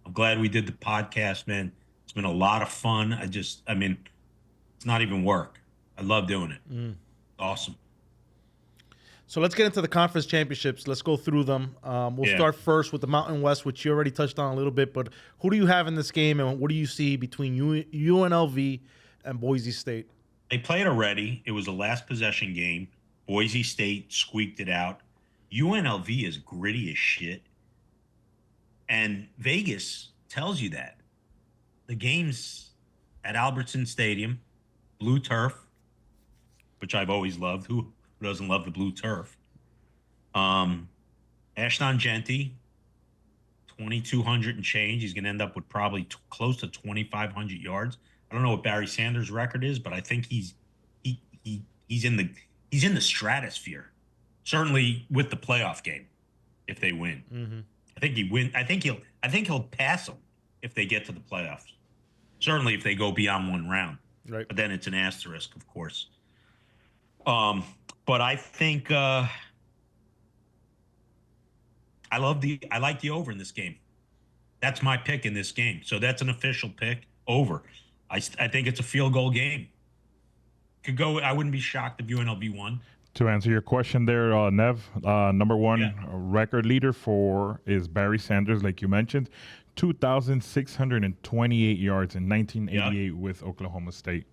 I'm glad we did the podcast, man. It's been a lot of fun. It's not even work. I love doing it. Awesome. So let's get into the conference championships. Let's go through them. We'll start first with the Mountain West, which you already touched on a little bit. But who do you have in this game, and what do you see between UNLV and Boise State? They played already. It was a last possession game. Boise State squeaked it out. UNLV is gritty as shit. And Vegas tells you that. The game's at Albertson Stadium, blue turf, which I've always loved. Who doesn't love the blue turf? Ashton Genty, 2,200 and change. He's going to end up with probably close to 2,500 yards. I don't know what Barry Sanders' record is, but I think he's in the stratosphere. Certainly with the playoff game, if they win. Mm-hmm. I think he win. I think he'll pass them if they get to the playoffs. Certainly if they go beyond one round. Right. But then it's an asterisk, of course. But I think I like the over in this game. That's my pick in this game. So that's an official pick, over. I think it's a field goal game. Could go. I wouldn't be shocked if UNLV won. To answer your question there, Nev, number one record leader is Barry Sanders, like you mentioned, 2,628 yards in 1988 with Oklahoma State.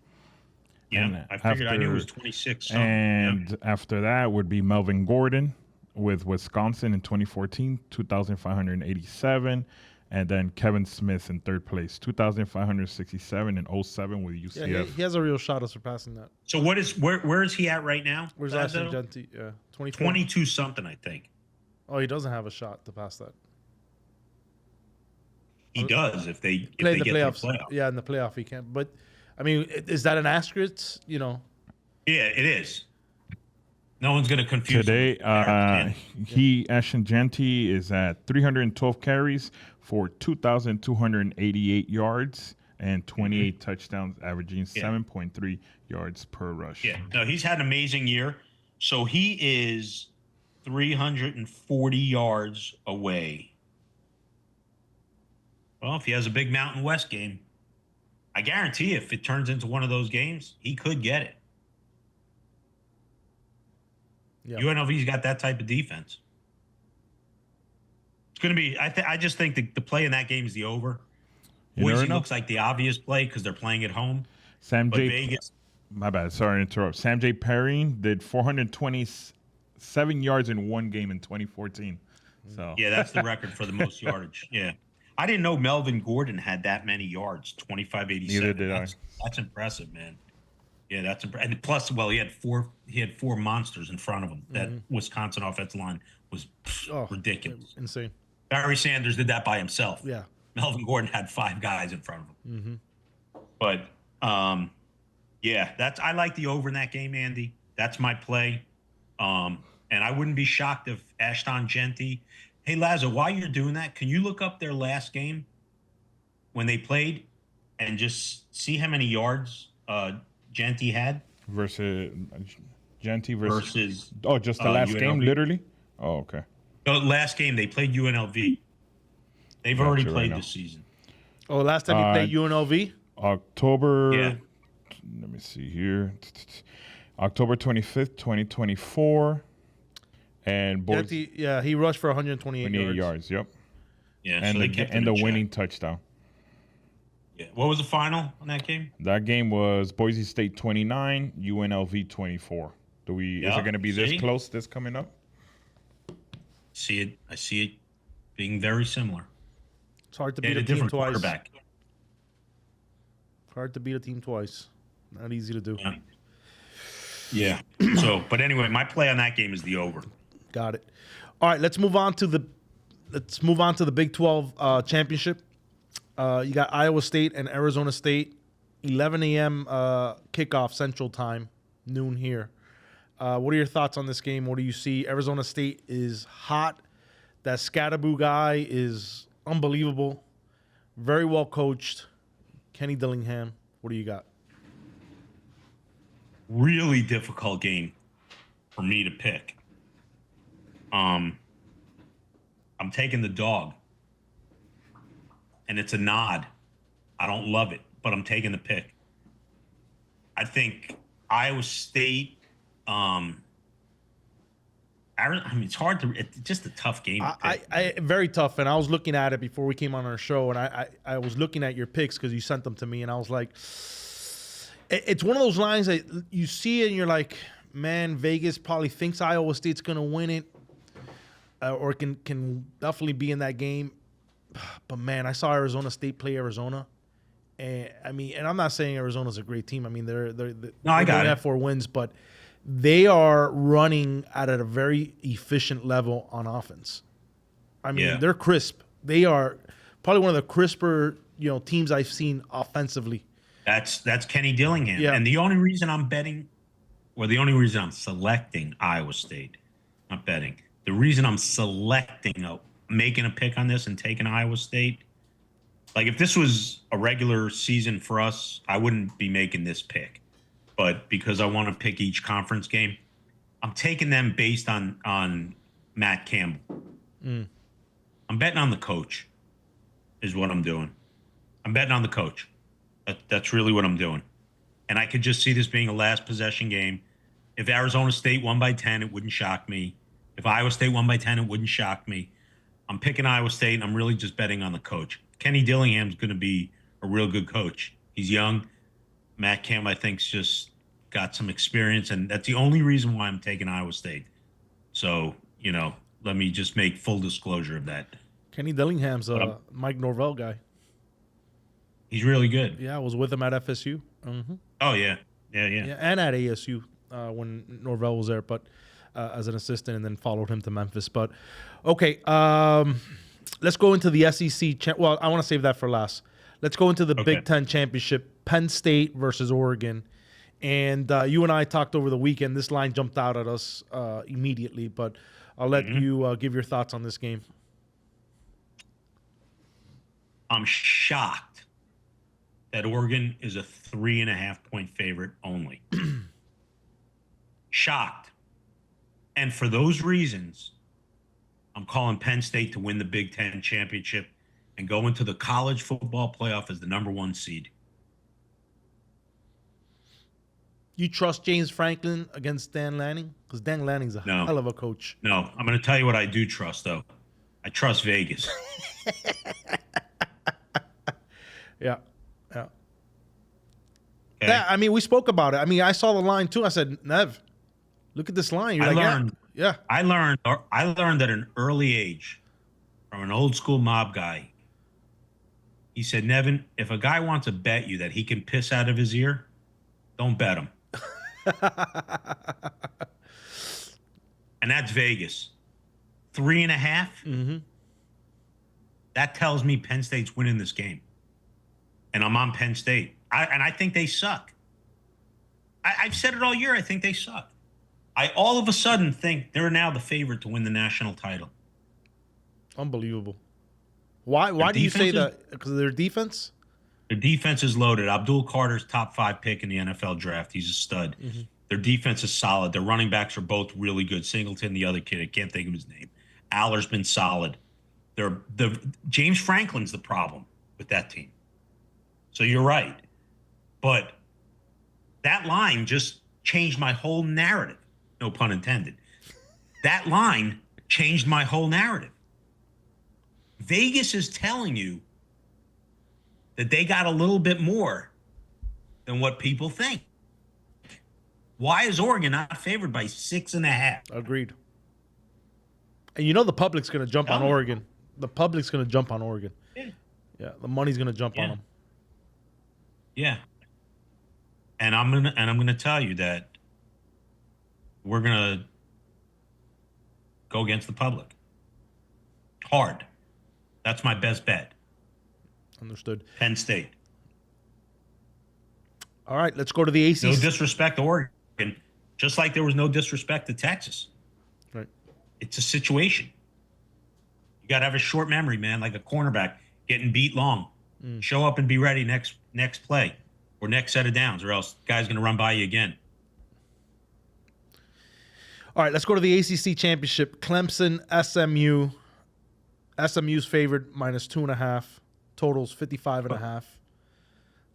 Yeah, And I figured I knew it was 26. And after that would be Melvin Gordon with Wisconsin in 2014, 2,587. And then Kevin Smith in third place, 2,567 and 07 with UCF. Yeah, he has a real shot of surpassing that. So where is he at right now? Where's Ashton Genty? Yeah, 22 something, I think. Oh, he doesn't have a shot to pass that. He does if they Play get in the to playoffs. the playoff. Yeah, in the playoff he can't. But I mean, is that an asterisk? You know. Yeah, it is. No one's going to confuse Today, him. Ashton Genty is at 312 carries for 2,288 yards and 28 touchdowns, averaging 7.3 yards per rush. Yeah, no, he's had an amazing year. So he is 340 yards away. Well, if he has a big Mountain West game, I guarantee if it turns into one of those games, he could get it. Yeah. UNLV's got that type of defense. It's going to be. I just think the play in that game is the over. Boise looks like the obvious play because they're playing at home. Vegas. My bad. Sorry to interrupt. Sam J. Perrine did 427 yards in one game in 2014. So yeah, that's the record for the most yardage. Yeah, I didn't know Melvin Gordon had that many yards. 2,587. Neither did I. That's impressive, man. Yeah, that's impressive. And plus, well, he had four monsters in front of him. That Wisconsin offensive line was ridiculous. Insane. Barry Sanders did that by himself. Yeah. Melvin Gordon had 5 guys in front of him. Mm-hmm. But yeah, I like the over in that game, Andy. That's my play. And I wouldn't be shocked if Ashton Genty. Hey, Lazo, while you're doing that, can you look up their last game when they played and just see how many yards Genty had? Genty versus just the last UNLV. game, literally? Oh, okay. The last game, they played UNLV. They've already played this season. Oh, last time he played UNLV? October. Yeah. Let me see here. October 25th, 2024. And Boise. He rushed for 128 28 yards. Yep. Yeah, And so they kept the winning touchdown. Yeah. What was the final on that game? That game was Boise State 29, UNLV 24. Is it going to be this close, this coming up? I see it being very similar. It's hard to They beat had a a team different twice. quarterback. Hard to beat a team twice. Not easy to do. Yeah. So, but anyway, my play on that game is the over. Got it. All right, let's move on to the Big 12 championship. You got Iowa State and Arizona State, 11 a.m. Kickoff Central Time, noon here. What are your thoughts on this game? What do you see? Arizona State is hot. That Scatterboo guy is unbelievable. Very well coached. Kenny Dillingham. What do you got? Really difficult game for me to pick. I'm taking the dog. And it's a nod. I don't love it, but I'm taking the pick. I think Iowa State I mean, it's hard to. It's just a tough game. To pick. I very tough. And I was looking at it before we came on our show, and I was looking at your picks because you sent them to me, and I was like, it's one of those lines that you see it and you're like, man, Vegas probably thinks Iowa State's gonna win it, or can definitely be in that game. But man, I saw Arizona State play Arizona, and I mean, and I'm not saying Arizona's a great team. I mean, they're I got only it. have 4 wins, but they are running at a very efficient level on offense. I mean, they're crisp. They are probably one of the crisper, teams I've seen offensively. That's Kenny Dillingham. Yeah. And the only reason I'm betting, or the only reason I'm selecting Iowa State, not betting, the reason I'm making a pick on this and taking Iowa State, like if this was a regular season for us, I wouldn't be making this pick. But because I want to pick each conference game, I'm taking them based on Matt Campbell. I'm betting on the coach is what I'm doing. I'm betting on the coach. That's really what I'm doing. And I could just see this being a last possession game. If Arizona State won by 10, it wouldn't shock me. If Iowa State won by 10, it wouldn't shock me. I'm picking Iowa State, and I'm really just betting on the coach. Kenny Dillingham's going to be a real good coach. He's young. Matt Campbell, I think, just got some experience, and that's the only reason why I'm taking Iowa State. So, let me just make full disclosure of that. Kenny Dillingham's a Mike Norvell guy. He's really good. Yeah, I was with him at FSU. Mm-hmm. Oh, yeah, and at ASU when Norvell was there, but as an assistant, and then followed him to Memphis. But okay, let's go into the SEC. Well, I want to save that for last. Let's go into the Big Ten Championship, Penn State versus Oregon. And you and I talked over the weekend. This line jumped out at us immediately, but I'll let you give your thoughts on this game. I'm shocked that Oregon is a 3.5-point favorite only. Shocked. And for those reasons, I'm calling Penn State to win the Big Ten Championship and go into the college football playoff as the number 1 seed. You trust James Franklin against Dan Lanning? Because Dan Lanning's a hell of a coach. No, I'm going to tell you what I do trust, though. I trust Vegas. Yeah. Okay? Yeah, I mean, we spoke about it. I mean, I saw the line too. I said, Nev, look at this line. You're I learned at an early age from an old school mob guy. He said, Nevin, if a guy wants to bet you that he can piss out of his ear, don't bet him. And that's Vegas. 3.5. Mm-hmm. That tells me Penn State's winning this game. And I'm on Penn State. I think they suck. I've said it all year. I think they suck. I all of a sudden think they're now the favorite to win the national title. Unbelievable. Why do you say that? Because of their defense? Their defense is loaded. Abdul Carter's top 5 pick in the NFL draft. He's a stud. Mm-hmm. Their defense is solid. Their running backs are both really good. Singleton, the other kid, I can't think of his name. Aller's been solid. James Franklin's the problem with that team. So you're right. But that line just changed my whole narrative. No pun intended. That line changed my whole narrative. Vegas is telling you that they got a little bit more than what people think. Why is Oregon not favored by 6.5? Agreed. And the public's going to jump on Oregon. The public's going to jump on Oregon. Yeah, the money's going to jump on them. Yeah. And I'm gonna tell you that we're gonna go against the public. Hard. That's my best bet. Understood. Penn State. All right, let's go to the ACC. No disrespect to Oregon, just like there was no disrespect to Texas. Right. It's a situation. You got to have a short memory, man, like a cornerback getting beat long. Show up and be ready next play or next set of downs, or else the guy's going to run by you again. All right, let's go to the ACC Championship. Clemson, SMU. SMU's favored -2.5. Totals 55.5.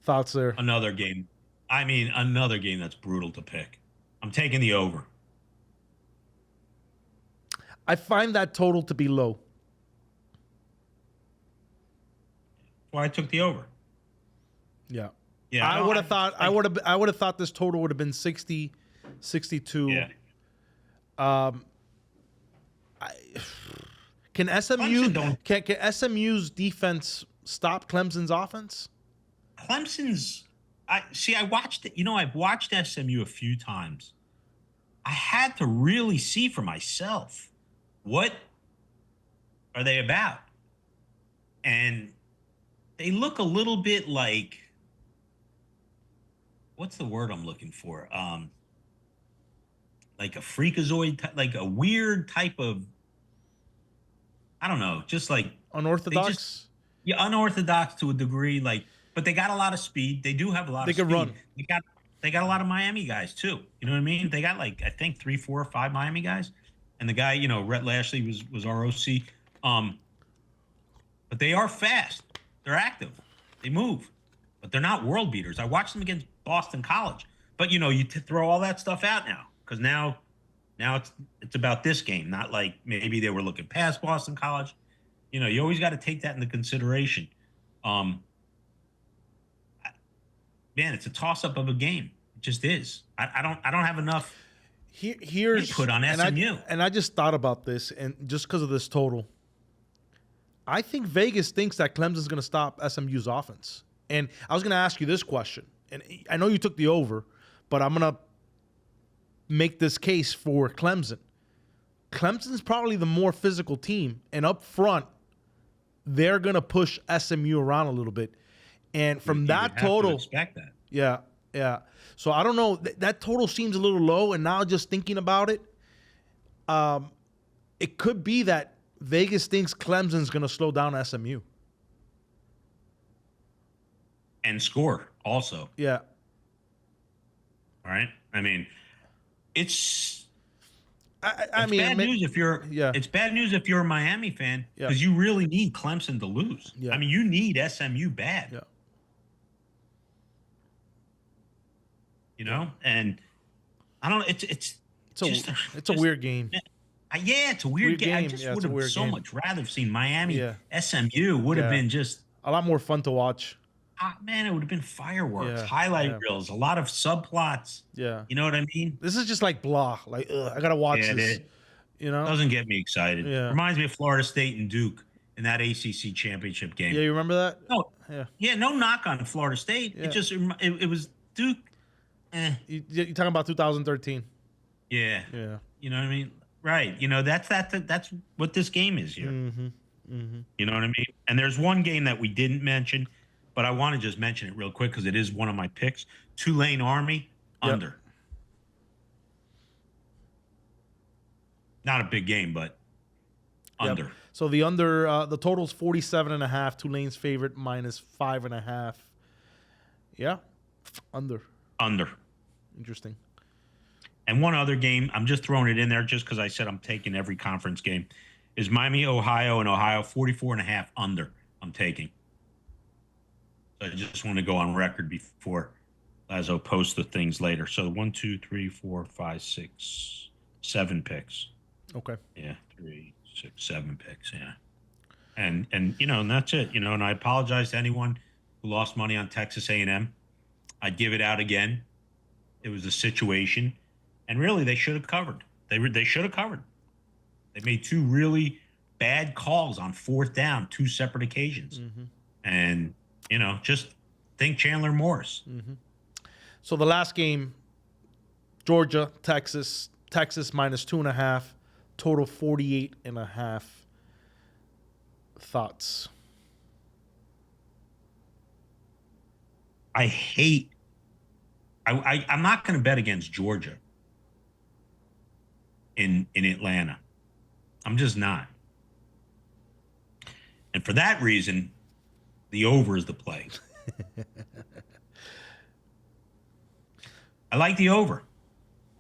Thoughts there? Another game. I mean, another game that's brutal to pick. I'm taking the over. I find that total to be low. Well, I took the over. Yeah. Yeah, I would have thought I would have thought this total would have been 60, 62. Yeah. Can Clemson can SMU's defense stop Clemson's offense? Clemson's. I watched it. I've watched SMU a few times. I had to really see for myself what are they about, and they look a little bit like, what's the word I'm looking for? Like a freakazoid, like a weird type of, I don't know, just like Unorthodox. Unorthodox to a degree. But they got a lot of speed. They do have a lot of speed. They can run. They got a lot of Miami guys too. You know what I mean? They got I think 3, 4, or 5 Miami guys, and the guy, Rhett Lashley was our OC. But they are fast. They're active. They move, but they're not world beaters. I watched them against Boston College, but you throw all that stuff out now because now it's about this game, not like maybe they were looking past Boston College. You always got to take that into consideration. Man, it's a toss-up of a game. It just is. I don't have enough Here's input on SMU. And I just thought about this, and just because of this total, I think Vegas thinks that Clemson's going to stop SMU's offense. And I was going to ask you this question, and I know you took the over, but I'm going to make this case for Clemson. Clemson's probably the more physical team, and up front, they're going to push SMU around a little bit. And from that total, expect that. Yeah. So I don't know. That total seems a little low. And now just thinking about it, it could be that Vegas thinks Clemson's going to slow down SMU And score also. Yeah. All right. I mean, it's I mean, bad news if you're. Yeah. It's bad news if you're a Miami fan Yeah. because you really need Clemson to lose. Yeah. I mean, you need SMU bad. Yeah. And I don't know. It's a weird game. Yeah, it's a weird game. I just would have so much rather have seen Miami. SMU would have been just a lot more fun to watch. Man, it would have been fireworks, Yeah, highlight reels, a lot of subplots. Yeah. You know what I mean? This is just like blah. Like, I got to watch this. Doesn't get me excited. Yeah. Reminds me of Florida State and Duke in that ACC championship game. Yeah, you remember that? No. Yeah. Yeah, no knock on Florida State. Yeah. It was Duke. You're talking about 2013. Yeah. Yeah. You know what I mean? Right. That's what this game is here. Mm-hmm. Mm-hmm. You know what I mean? And there's one game that we didn't mention, but I want to just mention it real quick because it is one of my picks. Tulane Army under. Not a big game, but under. So the under, the total's 47.5. Tulane's favorite -5.5. Yeah, under. Interesting. And one other game, I'm just throwing it in there just because I said I'm taking every conference game, is Miami, Ohio, and Ohio 44.5 under. I'm taking. So I just want to go on record before Lazo posts the things later. So 1, 2, 3, 4, 5, 6, 7 picks. Okay. Yeah, 3, 6, 7 picks. Yeah. And and that's it. And I apologize to anyone who lost money on Texas A&M. I'd give it out again. It was a situation, and really they should have covered. They should have covered. They made 2 really bad calls on 4th down, 2 separate occasions, and just think Chandler Morris. Mm-hmm. So the last game, Georgia, Texas -2.5, total 48.5. Thoughts? I'm not going to bet against Georgia in Atlanta. I'm just not. And for that reason, the over is the play. I like the over.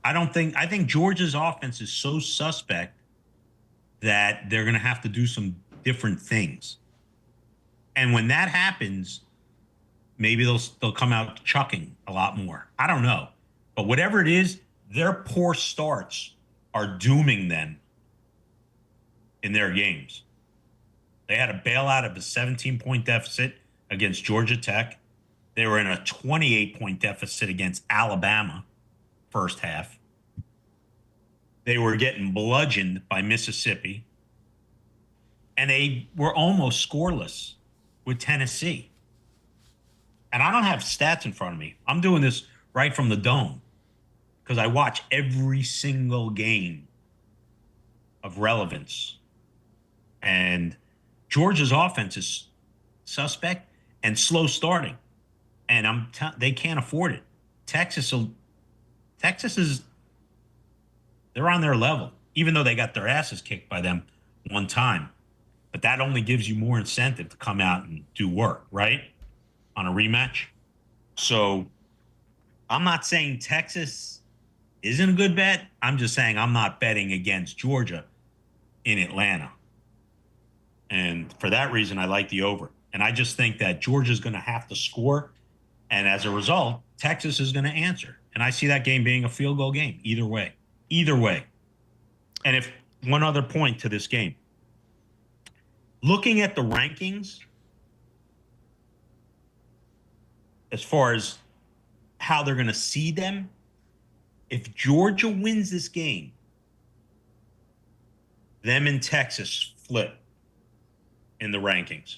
I think Georgia's offense is so suspect that they're going to have to do some different things. And when that happens, maybe they'll come out chucking a lot more. I don't know. But whatever it is, their poor starts are dooming them in their games. They had a bailout of a 17-point deficit against Georgia Tech. They were in a 28-point deficit against Alabama first half. They were getting bludgeoned by Mississippi. And they were almost scoreless with Tennessee. And I don't have stats in front of me. I'm doing this right from the dome because I watch every single game of relevance. And Georgia's offense is suspect and slow starting. And they can't afford it. Texas is, they're on their level, even though they got their asses kicked by them one time. But that only gives you more incentive to come out and do work, right? On a rematch. So I'm not saying Texas isn't a good bet. I'm just saying I'm not betting against Georgia in Atlanta. And for that reason, I like the over. And I just think that Georgia's going to have to score. And as a result, Texas is going to answer. And I see that game being a field goal game either way. Either way. And if one other point to this game, looking at the rankings, as far as how they're going to seed them, if Georgia wins this game, them and Texas flip in the rankings.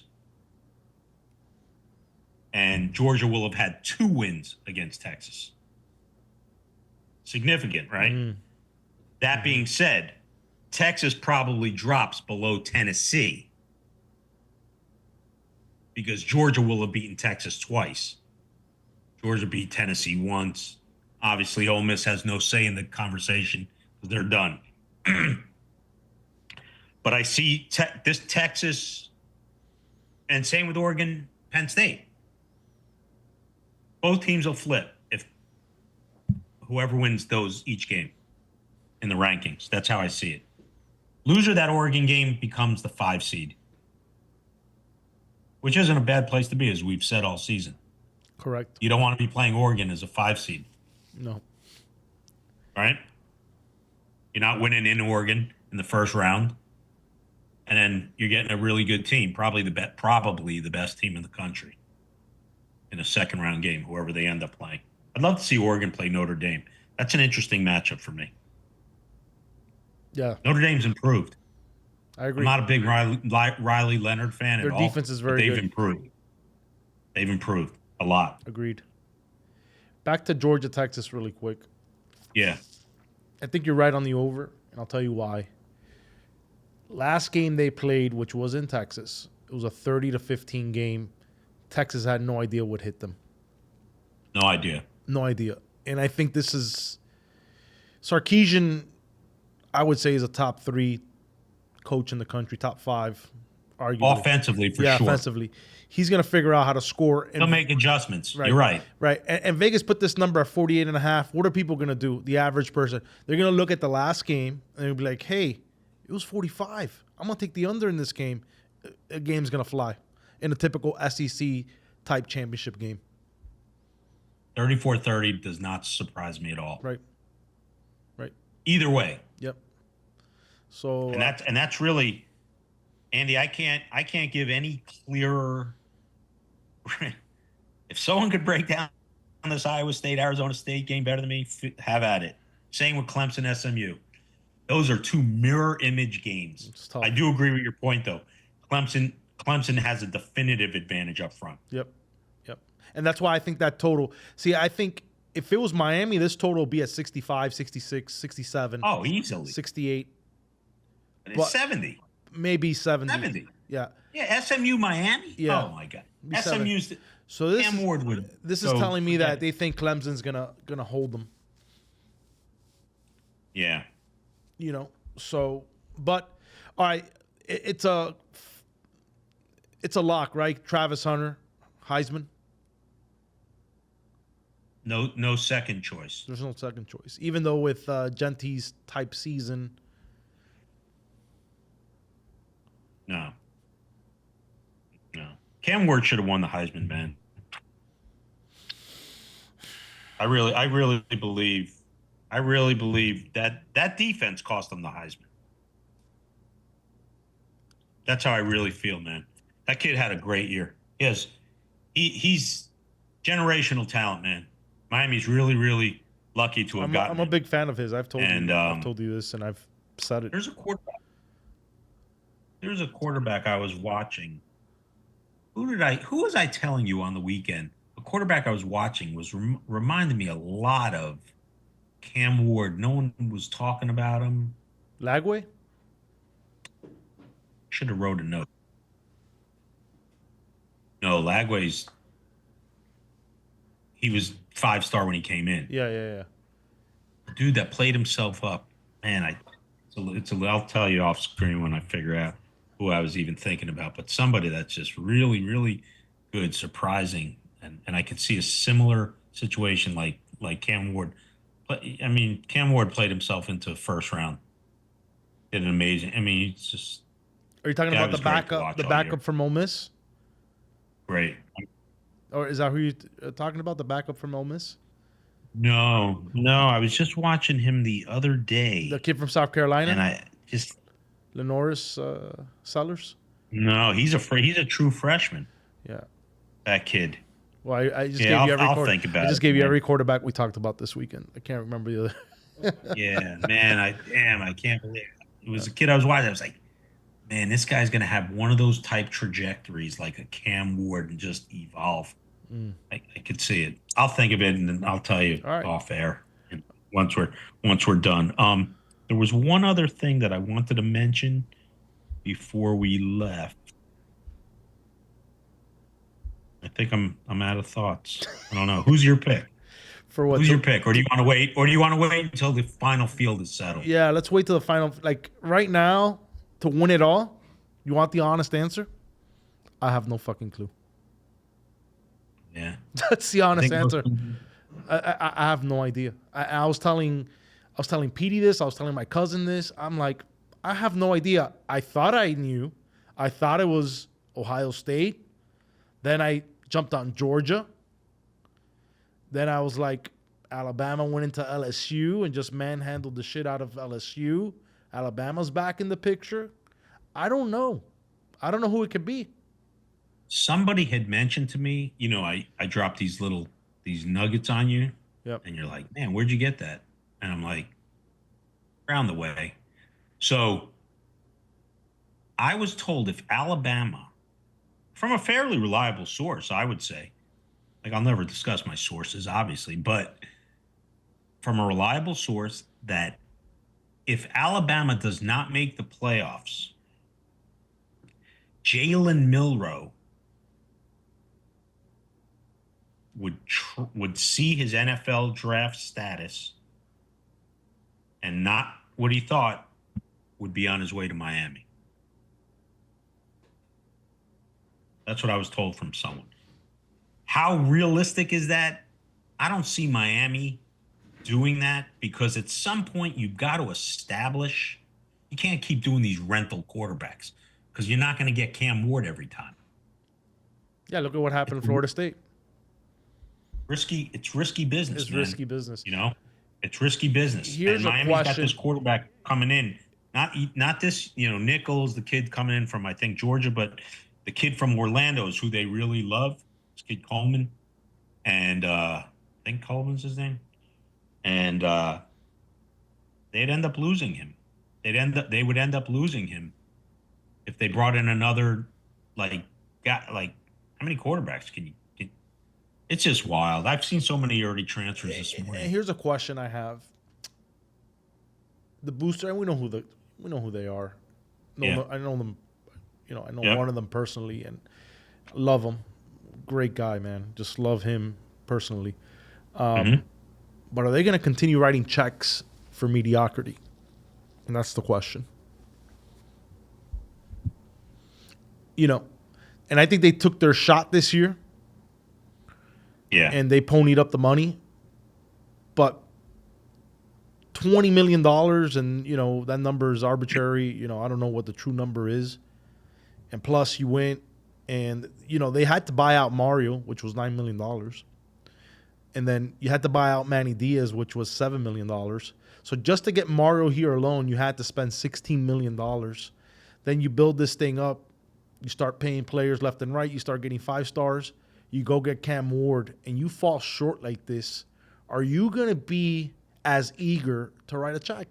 And Georgia will have had 2 wins against Texas. Significant, right? That being said, Texas probably drops below Tennessee because Georgia will have beaten Texas twice. Georgia beat Tennessee once. Obviously, Ole Miss has no say in the conversation because they're done. But I see this Texas, and same with Oregon, Penn State. Both teams will flip if whoever wins those each game in the rankings. That's how I see it. Loser of that Oregon game becomes the 5 seed, which isn't a bad place to be, as we've said all season. Correct. You don't want to be playing Oregon as a 5 seed. No. Right? You're not winning in Oregon in the first round. And then you're getting a really good team, probably the best team in the country in a second round game, whoever they end up playing. I'd love to see Oregon play Notre Dame. That's an interesting matchup for me. Yeah. Notre Dame's improved. I agree. I'm not a big Riley Leonard fan at all. Their defense is very good. They've improved. They've improved a lot. Agreed. Back to Georgia, Texas really quick. Yeah. I think you're right on the over, and I'll tell you why. Last game they played, which was in Texas, it was a 30-15 game. Texas had no idea what hit them. No idea. No idea. And I think this is Sarkisian, I would say, is a top 3 coach in the country, top 5, arguably. Offensively, for sure. Yeah, offensively. He's going to figure out how to score. He'll make adjustments. Right, You're right. Right. And Vegas put this number at 48.5. What are people going to do? The average person. They're going to look at the last game and they'll be like, hey, it was 45. I'm going to take the under in this game. A game's going to fly in a typical SEC-type championship game. 34-30 does not surprise me at all. Right. Right. Either way. Yep. So and that's really, Andy, I can't give any clearer. If someone could break down this Iowa State Arizona State game better than me, have at it. Same with Clemson SMU. Those are 2 mirror image games. I do agree with your point though. Clemson has a definitive advantage up front. Yep. And that's why I think that total. See, I think if it was Miami, this total would be at 65, 66, 67. Oh, easily. 68. But it's 70. Maybe 70. 70. Yeah. Yeah, SMU Miami? Yeah. Oh, my God. Be SMU's so this Cam Ward would. This is telling me that they think Clemson's gonna hold them. Yeah. You know, so, but, all right, it's a lock, right? Travis Hunter, Heisman. No second choice. There's no second choice. Even though with Gentie's type season. No. Cam Ward should have won the Heisman, man. I really believe that defense cost them the Heisman. That's how I really feel, man. That kid had a great year. He's generational talent, man. Miami's really, really lucky to have gotten I'm a him. big fan of his. I've told And, I've told you this, and I've said it. There's a quarterback I was watching. Who was I telling you on the weekend? The quarterback I was watching was reminded me a lot of Cam Ward. No one was talking about him. Lagway? Should have wrote a note. No, Lagway's. He was 5-star when he came in. Yeah. Dude that played himself up. Man, I'll tell you off screen when I figure out who I was even thinking about. But somebody that's just really, really good, surprising, and I could see a similar situation like Cam Ward. But I mean, Cam Ward played himself into first round. Did an amazing. I mean, it's just. Are you talking about the backup from Ole Miss? Great. Or is that who you're talking about? The backup from Ole Miss? No. I was just watching him the other day. The kid from South Carolina? And I just. Lenoris Sellers? No, he's a true freshman. Yeah. That kid. Well, I just gave you every I'll think about it. I just gave you every quarterback we talked about this weekend. I can't remember the other. Yeah, man. I can't believe it. It was a kid I was watching. I was like, man, this guy's going to have one of those type trajectories like a Cam Ward and just evolve. I could see it. I'll think of it and then I'll tell you off air once we're done. There was one other thing that I wanted to mention before we left. I think I'm out of thoughts. I don't know. Who's your pick? For what? Who's your pick? Or do you want to wait? Or do you want to wait until the final field is settled? Yeah, let's wait till the final. Like right now, to win it all, you want the honest answer? I have no fucking clue. Yeah, that's the honest answer. I have no idea. I was telling Petey this. I was telling my cousin this. I'm like, I have no idea. I thought I knew. I thought it was Ohio State. Then I jumped on Georgia. Then I was like, Alabama went into LSU and just manhandled the shit out of LSU. Alabama's back in the picture. I don't know. I don't know who it could be. Somebody had mentioned to me, I dropped these nuggets on you. Yep. And you're like, man, where'd you get that? And I'm like, around the way. So I was told if Alabama, from a fairly reliable source, I would say, like I'll never discuss my sources, obviously, but from a reliable source that if Alabama does not make the playoffs, Jalen Milroe would see his NFL draft status and not what he thought would be on his way to Miami. That's what I was told from someone. How realistic is that? I don't see Miami doing that because at some point you've got to establish. You can't keep doing these rental quarterbacks because you're not going to get Cam Ward every time. Yeah, look at what happened in Florida State. It's risky business. It's risky business. It's risky business. Here's and Miami's got this quarterback coming in. Not this, Nichols, the kid coming in from I think Georgia, but the kid from Orlando is who they really love. This kid Coleman, and I think Coleman's his name. And they'd end up losing him. They would end up losing him if they brought in another how many quarterbacks can you? It's just wild. I've seen so many early transfers this morning. Here's a question I have. The booster, and we know who they are. I know them. I know one of them personally and love him. Great guy, man. Just love him personally. But are they going to continue writing checks for mediocrity? And that's the question. And I think they took their shot this year. Yeah. And they ponied up the money. But $20 million and, that number is arbitrary. I don't know what the true number is. And plus you went and, they had to buy out Mario, which was $9 million. And then you had to buy out Manny Diaz, which was $7 million. So just to get Mario here alone, you had to spend $16 million. Then you build this thing up. You start paying players left and right. You start getting 5 stars. You go get Cam Ward, and you fall short like this. Are you going to be as eager to write a check?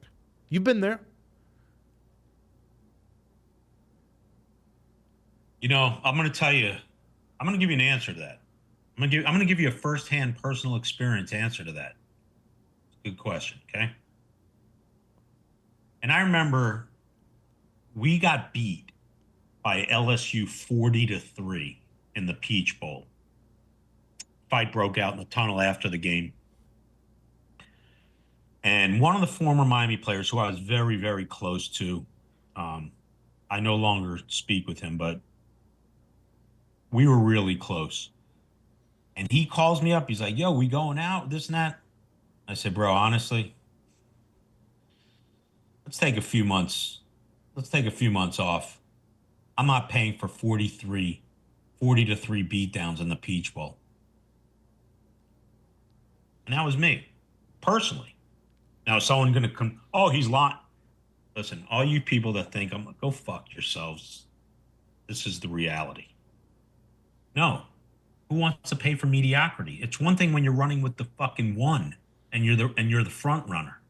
You've been there. You know, I'm going to tell you, I'm going to give you an answer to that. I'm going to give you a firsthand personal experience answer to that. Good question, okay? And I remember we got beat by LSU 40-3 in the Peach Bowl. Fight broke out in the tunnel after the game. And one of the former Miami players who I was very, very close to, I no longer speak with him, but we were really close. And he calls me up. He's like, yo, we going out, this and that. I said, bro, honestly, let's take a few months. Let's take a few months off. I'm not paying for 40-3 beatdowns in the Peach Bowl. And that was me, personally. Now, is someone going to come, oh, he's lying. Listen, all you people that think, I'm like, go fuck yourselves. This is the reality. No. Who wants to pay for mediocrity? It's one thing when you're running with the fucking one and you're the front runner.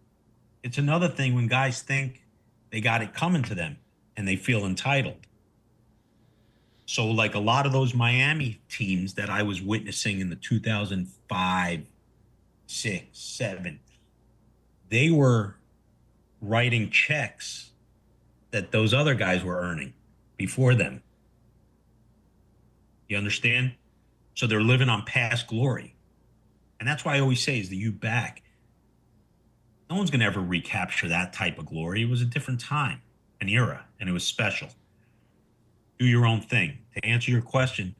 It's another thing when guys think they got it coming to them and they feel entitled. So like a lot of those Miami teams that I was witnessing in the 2005, 6, 7, they were writing checks that those other guys were earning before them. You understand? So they're living on past glory. And that's why I always say is the you back. No one's going to ever recapture that type of glory. It was a different time, an era, and it was special. Do your own thing. To answer your question,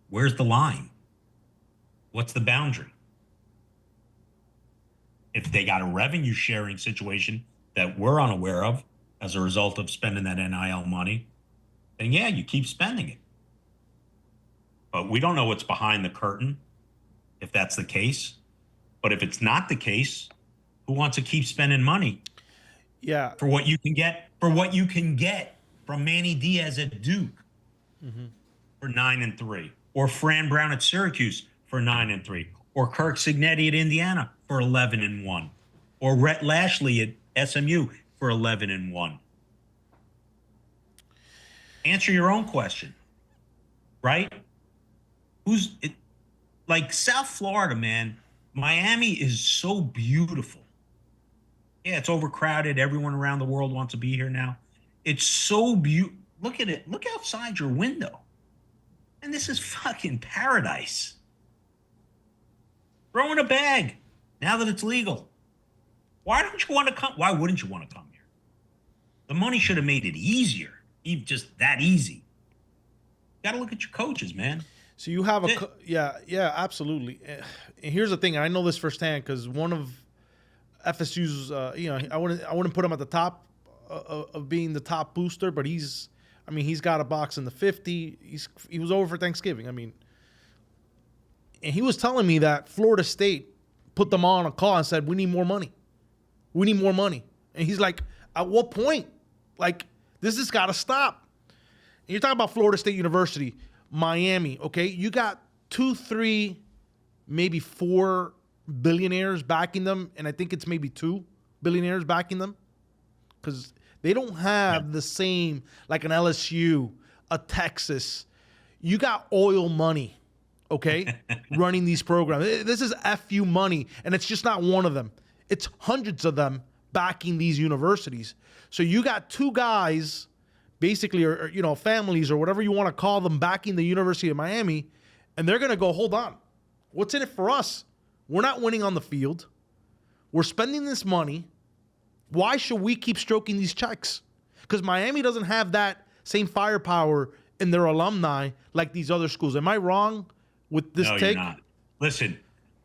where's the line? What's the boundary? If they got a revenue sharing situation that we're unaware of as a result of spending that NIL money, then yeah, you keep spending it. But we don't know what's behind the curtain, if that's the case. But if it's not the case, who wants to keep spending money? Yeah. For what you can get from Manny Diaz at Duke for 9-3, or Fran Brown at Syracuse for 9-3, or Kirk Cignetti at Indiana for 11-1, or Rhett Lashley at SMU for 11-1. Answer your own question, right? Like South Florida, man? Miami is so beautiful. Yeah, it's overcrowded. Everyone around the world wants to be here now. It's so beautiful. Look at it. Look outside your window. And this is fucking paradise. Throw in a bag now that it's legal. Why don't you want to come? Why wouldn't you want to come here? The money should have made it easier. Even just that easy. You got to look at your coaches, man. So you have yeah, absolutely. And here's the thing. I know this firsthand because one of FSU's, I wouldn't put him at the top of being the top booster, but he's got a box in the 50. He was over for Thanksgiving. And he was telling me that Florida State put them on a call and said, "We need more money. We need more money." And he's like, "At what point? Like, this has got to stop." And you're talking about Florida State University. Miami, okay? You got 2, 3, maybe 4 billionaires backing them, and I think it's maybe 2 billionaires backing them because they don't have the same, like an LSU, a Texas. You got oil money, okay, running these programs. This is FU money, and it's just not one of them. It's hundreds of them backing these universities. So you got 2 guys basically, or families or whatever you want to call them, backing the University of Miami, and they're going to go, hold on, what's in it for us? We're not winning on the field. We're spending this money. Why should we keep stroking these checks? Because Miami doesn't have that same firepower in their alumni like these other schools. Am I wrong with this take? No, you're not.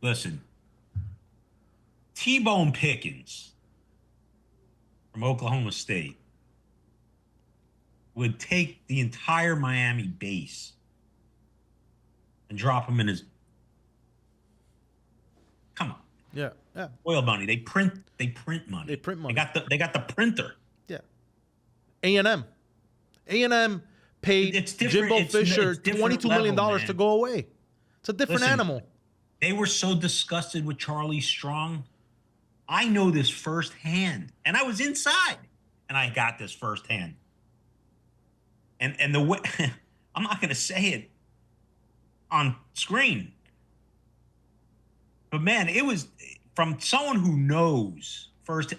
Listen. T-Bone Pickens from Oklahoma State would take the entire Miami base and drop them in his. Come on. Yeah. Oil money. They print money. They print money. They got the printer. Yeah. A&M. A&M paid It's different. Jimbo It's Fisher different $22 million level, to man. go away. It's a different Listen, animal. They were so disgusted with Charlie Strong. I know this firsthand, and I was inside, and I got this firsthand. And the way I'm not going to say it on screen, but man, it was from someone who knows first.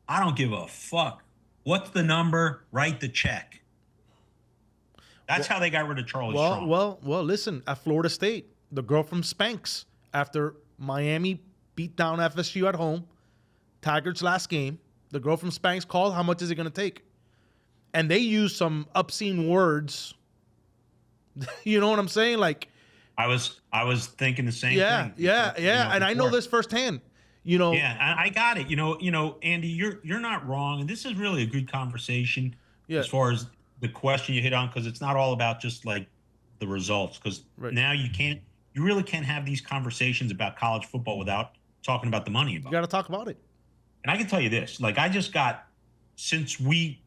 I don't give a fuck. What's the number? Write the check. That's how they got rid of Charlie Strong. Well, listen, at Florida State, the girl from Spanx, after Miami beat down FSU at home, Taggart's last game, the girl from Spanx called, how much is it going to take? And they used some obscene words. You know what I'm saying? Like, I was thinking the same thing. Yeah. And I know this firsthand. You know. Yeah, I got it. You know, Andy, you're not wrong, and this is really a good conversation as far as the question you hit on, because it's not all about just like the results. Because now you really can't have these conversations about college football without talking about the money involved. You got to talk about it. And I can tell you this: like, I just got, since we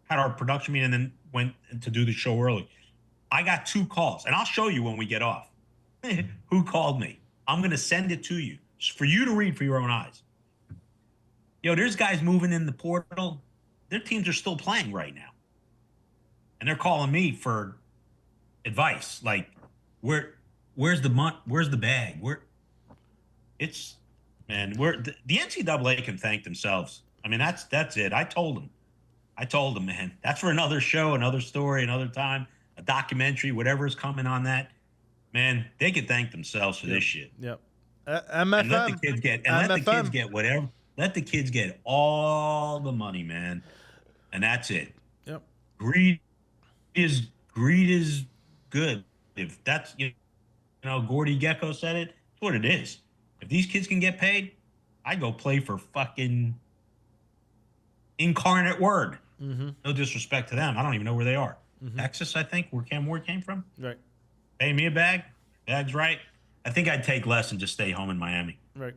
had our production meeting and then went to do the show early, I got 2 calls, and I'll show you when we get off who called me. I'm going to send it to you for you to read for your own eyes. Yo, there's guys moving in the portal. Their teams are still playing right now. And they're calling me for advice. Like, where's the bag? The NCAA can thank themselves. I mean, that's it. I told them, man. That's for another show, another story, another time, a documentary, whatever's coming on that. Man, they can thank themselves for this shit. Yep. And let the kids get whatever. Let the kids get all the money, man. And that's it. Yep. Greed is good. If that's, Gordy Gecko said it, it's what it is. If these kids can get paid, I go play for fucking Incarnate Word. Mm-hmm. No disrespect to them. I don't even know where they are. Mm-hmm. Texas, I think, where Cam Ward came from. Right. Pay me a bag. Bag's right. I think I'd take less and just stay home in Miami. Right.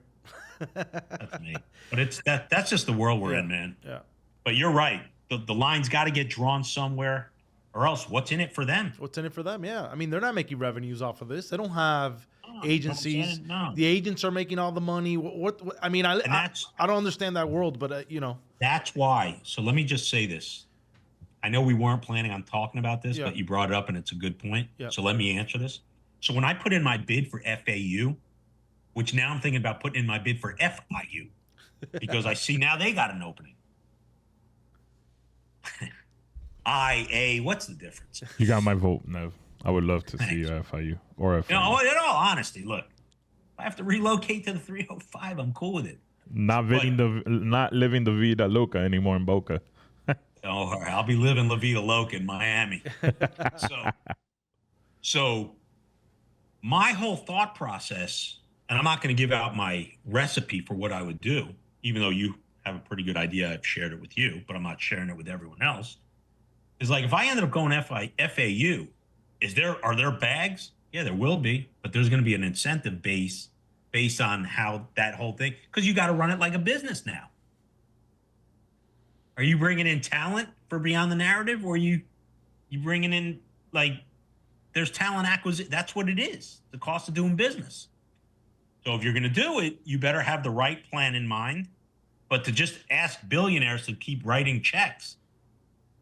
That's me. But that's just the world we're in, man. Yeah. But you're right. The line's got to get drawn somewhere, or else what's in it for them? What's in it for them? Yeah. I mean, they're not making revenues off of this. They don't have agencies. No. The agents are making all the money. What I mean, I don't understand that world, but That's why. So let me just say this. I know we weren't planning on talking about this, but you brought it up, and it's a good point. Yeah. So let me answer this. So when I put in my bid for FAU, which now I'm thinking about putting in my bid for FIU, because I see now they got an opening. What's the difference? You got my vote, Nev. I would love to see FIU or FIU. In all honesty, look, if I have to relocate to the 305, I'm cool with it. Not living the vida loca anymore in Boca. All right, I'll be living La Vida Loca in Miami. So my whole thought process, and I'm not going to give out my recipe for what I would do, even though you have a pretty good idea. I've shared it with you, but I'm not sharing it with everyone else. Is like, if I ended up going FAU, are there bags? Yeah, there will be, but there's going to be an incentive based on how that whole thing, because you got to run it like a business now. Are you bringing in talent for Beyond the Narrative, or you bringing in, like, there's talent acquisition? That's what it is. The cost of doing business. So if you're going to do it, you better have the right plan in mind. But to just ask billionaires to keep writing checks,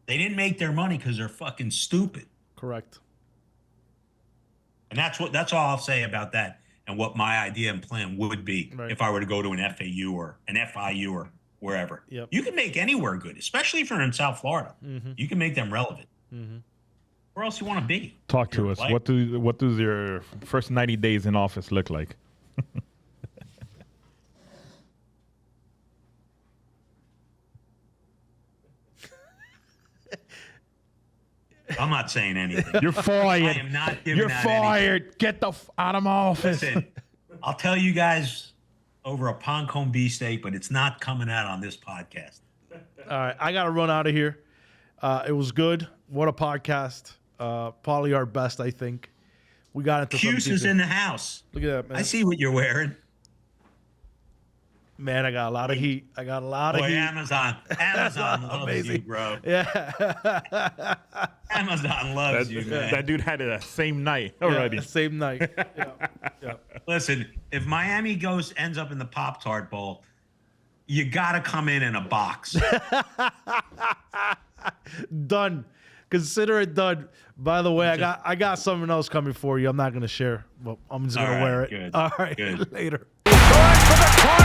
they didn't make their money because they're fucking stupid. Correct. And that's all I'll say about that, and what my idea and plan would be if I were to go to an FAU or an FIU or wherever. Yep. You can make anywhere good, especially if you're in South Florida. Mm-hmm. You can make them relevant. Mm-hmm. Where else you want to be? Talk to us. What does your first 90 days in office look like? I'm not saying anything. You're fired. I am not giving You're out fired. anything. Get the out of my office. Listen, I'll tell you guys over a Poncombe beefsteak, but it's not coming out on this podcast. All right, I got to run out of here. It was good. What a podcast. Probably our best, I think. We got into Cuse is in the house. Look at that, man. I see what you're wearing. Man, I got a lot of heat. I got a lot of Boy, heat. Amazon loves you, Amazing. bro. Yeah. Amazon loves you, man. That dude had it that same night already. Yeah, same night. Yeah. Listen, if Miami ends up in the Pop-Tart Bowl, you got to come in a box. Done. Consider it done. By the way, I got something else coming for you. I'm not gonna share, but I'm just gonna wear it. Good. All right. Good. Later. Going for the corner.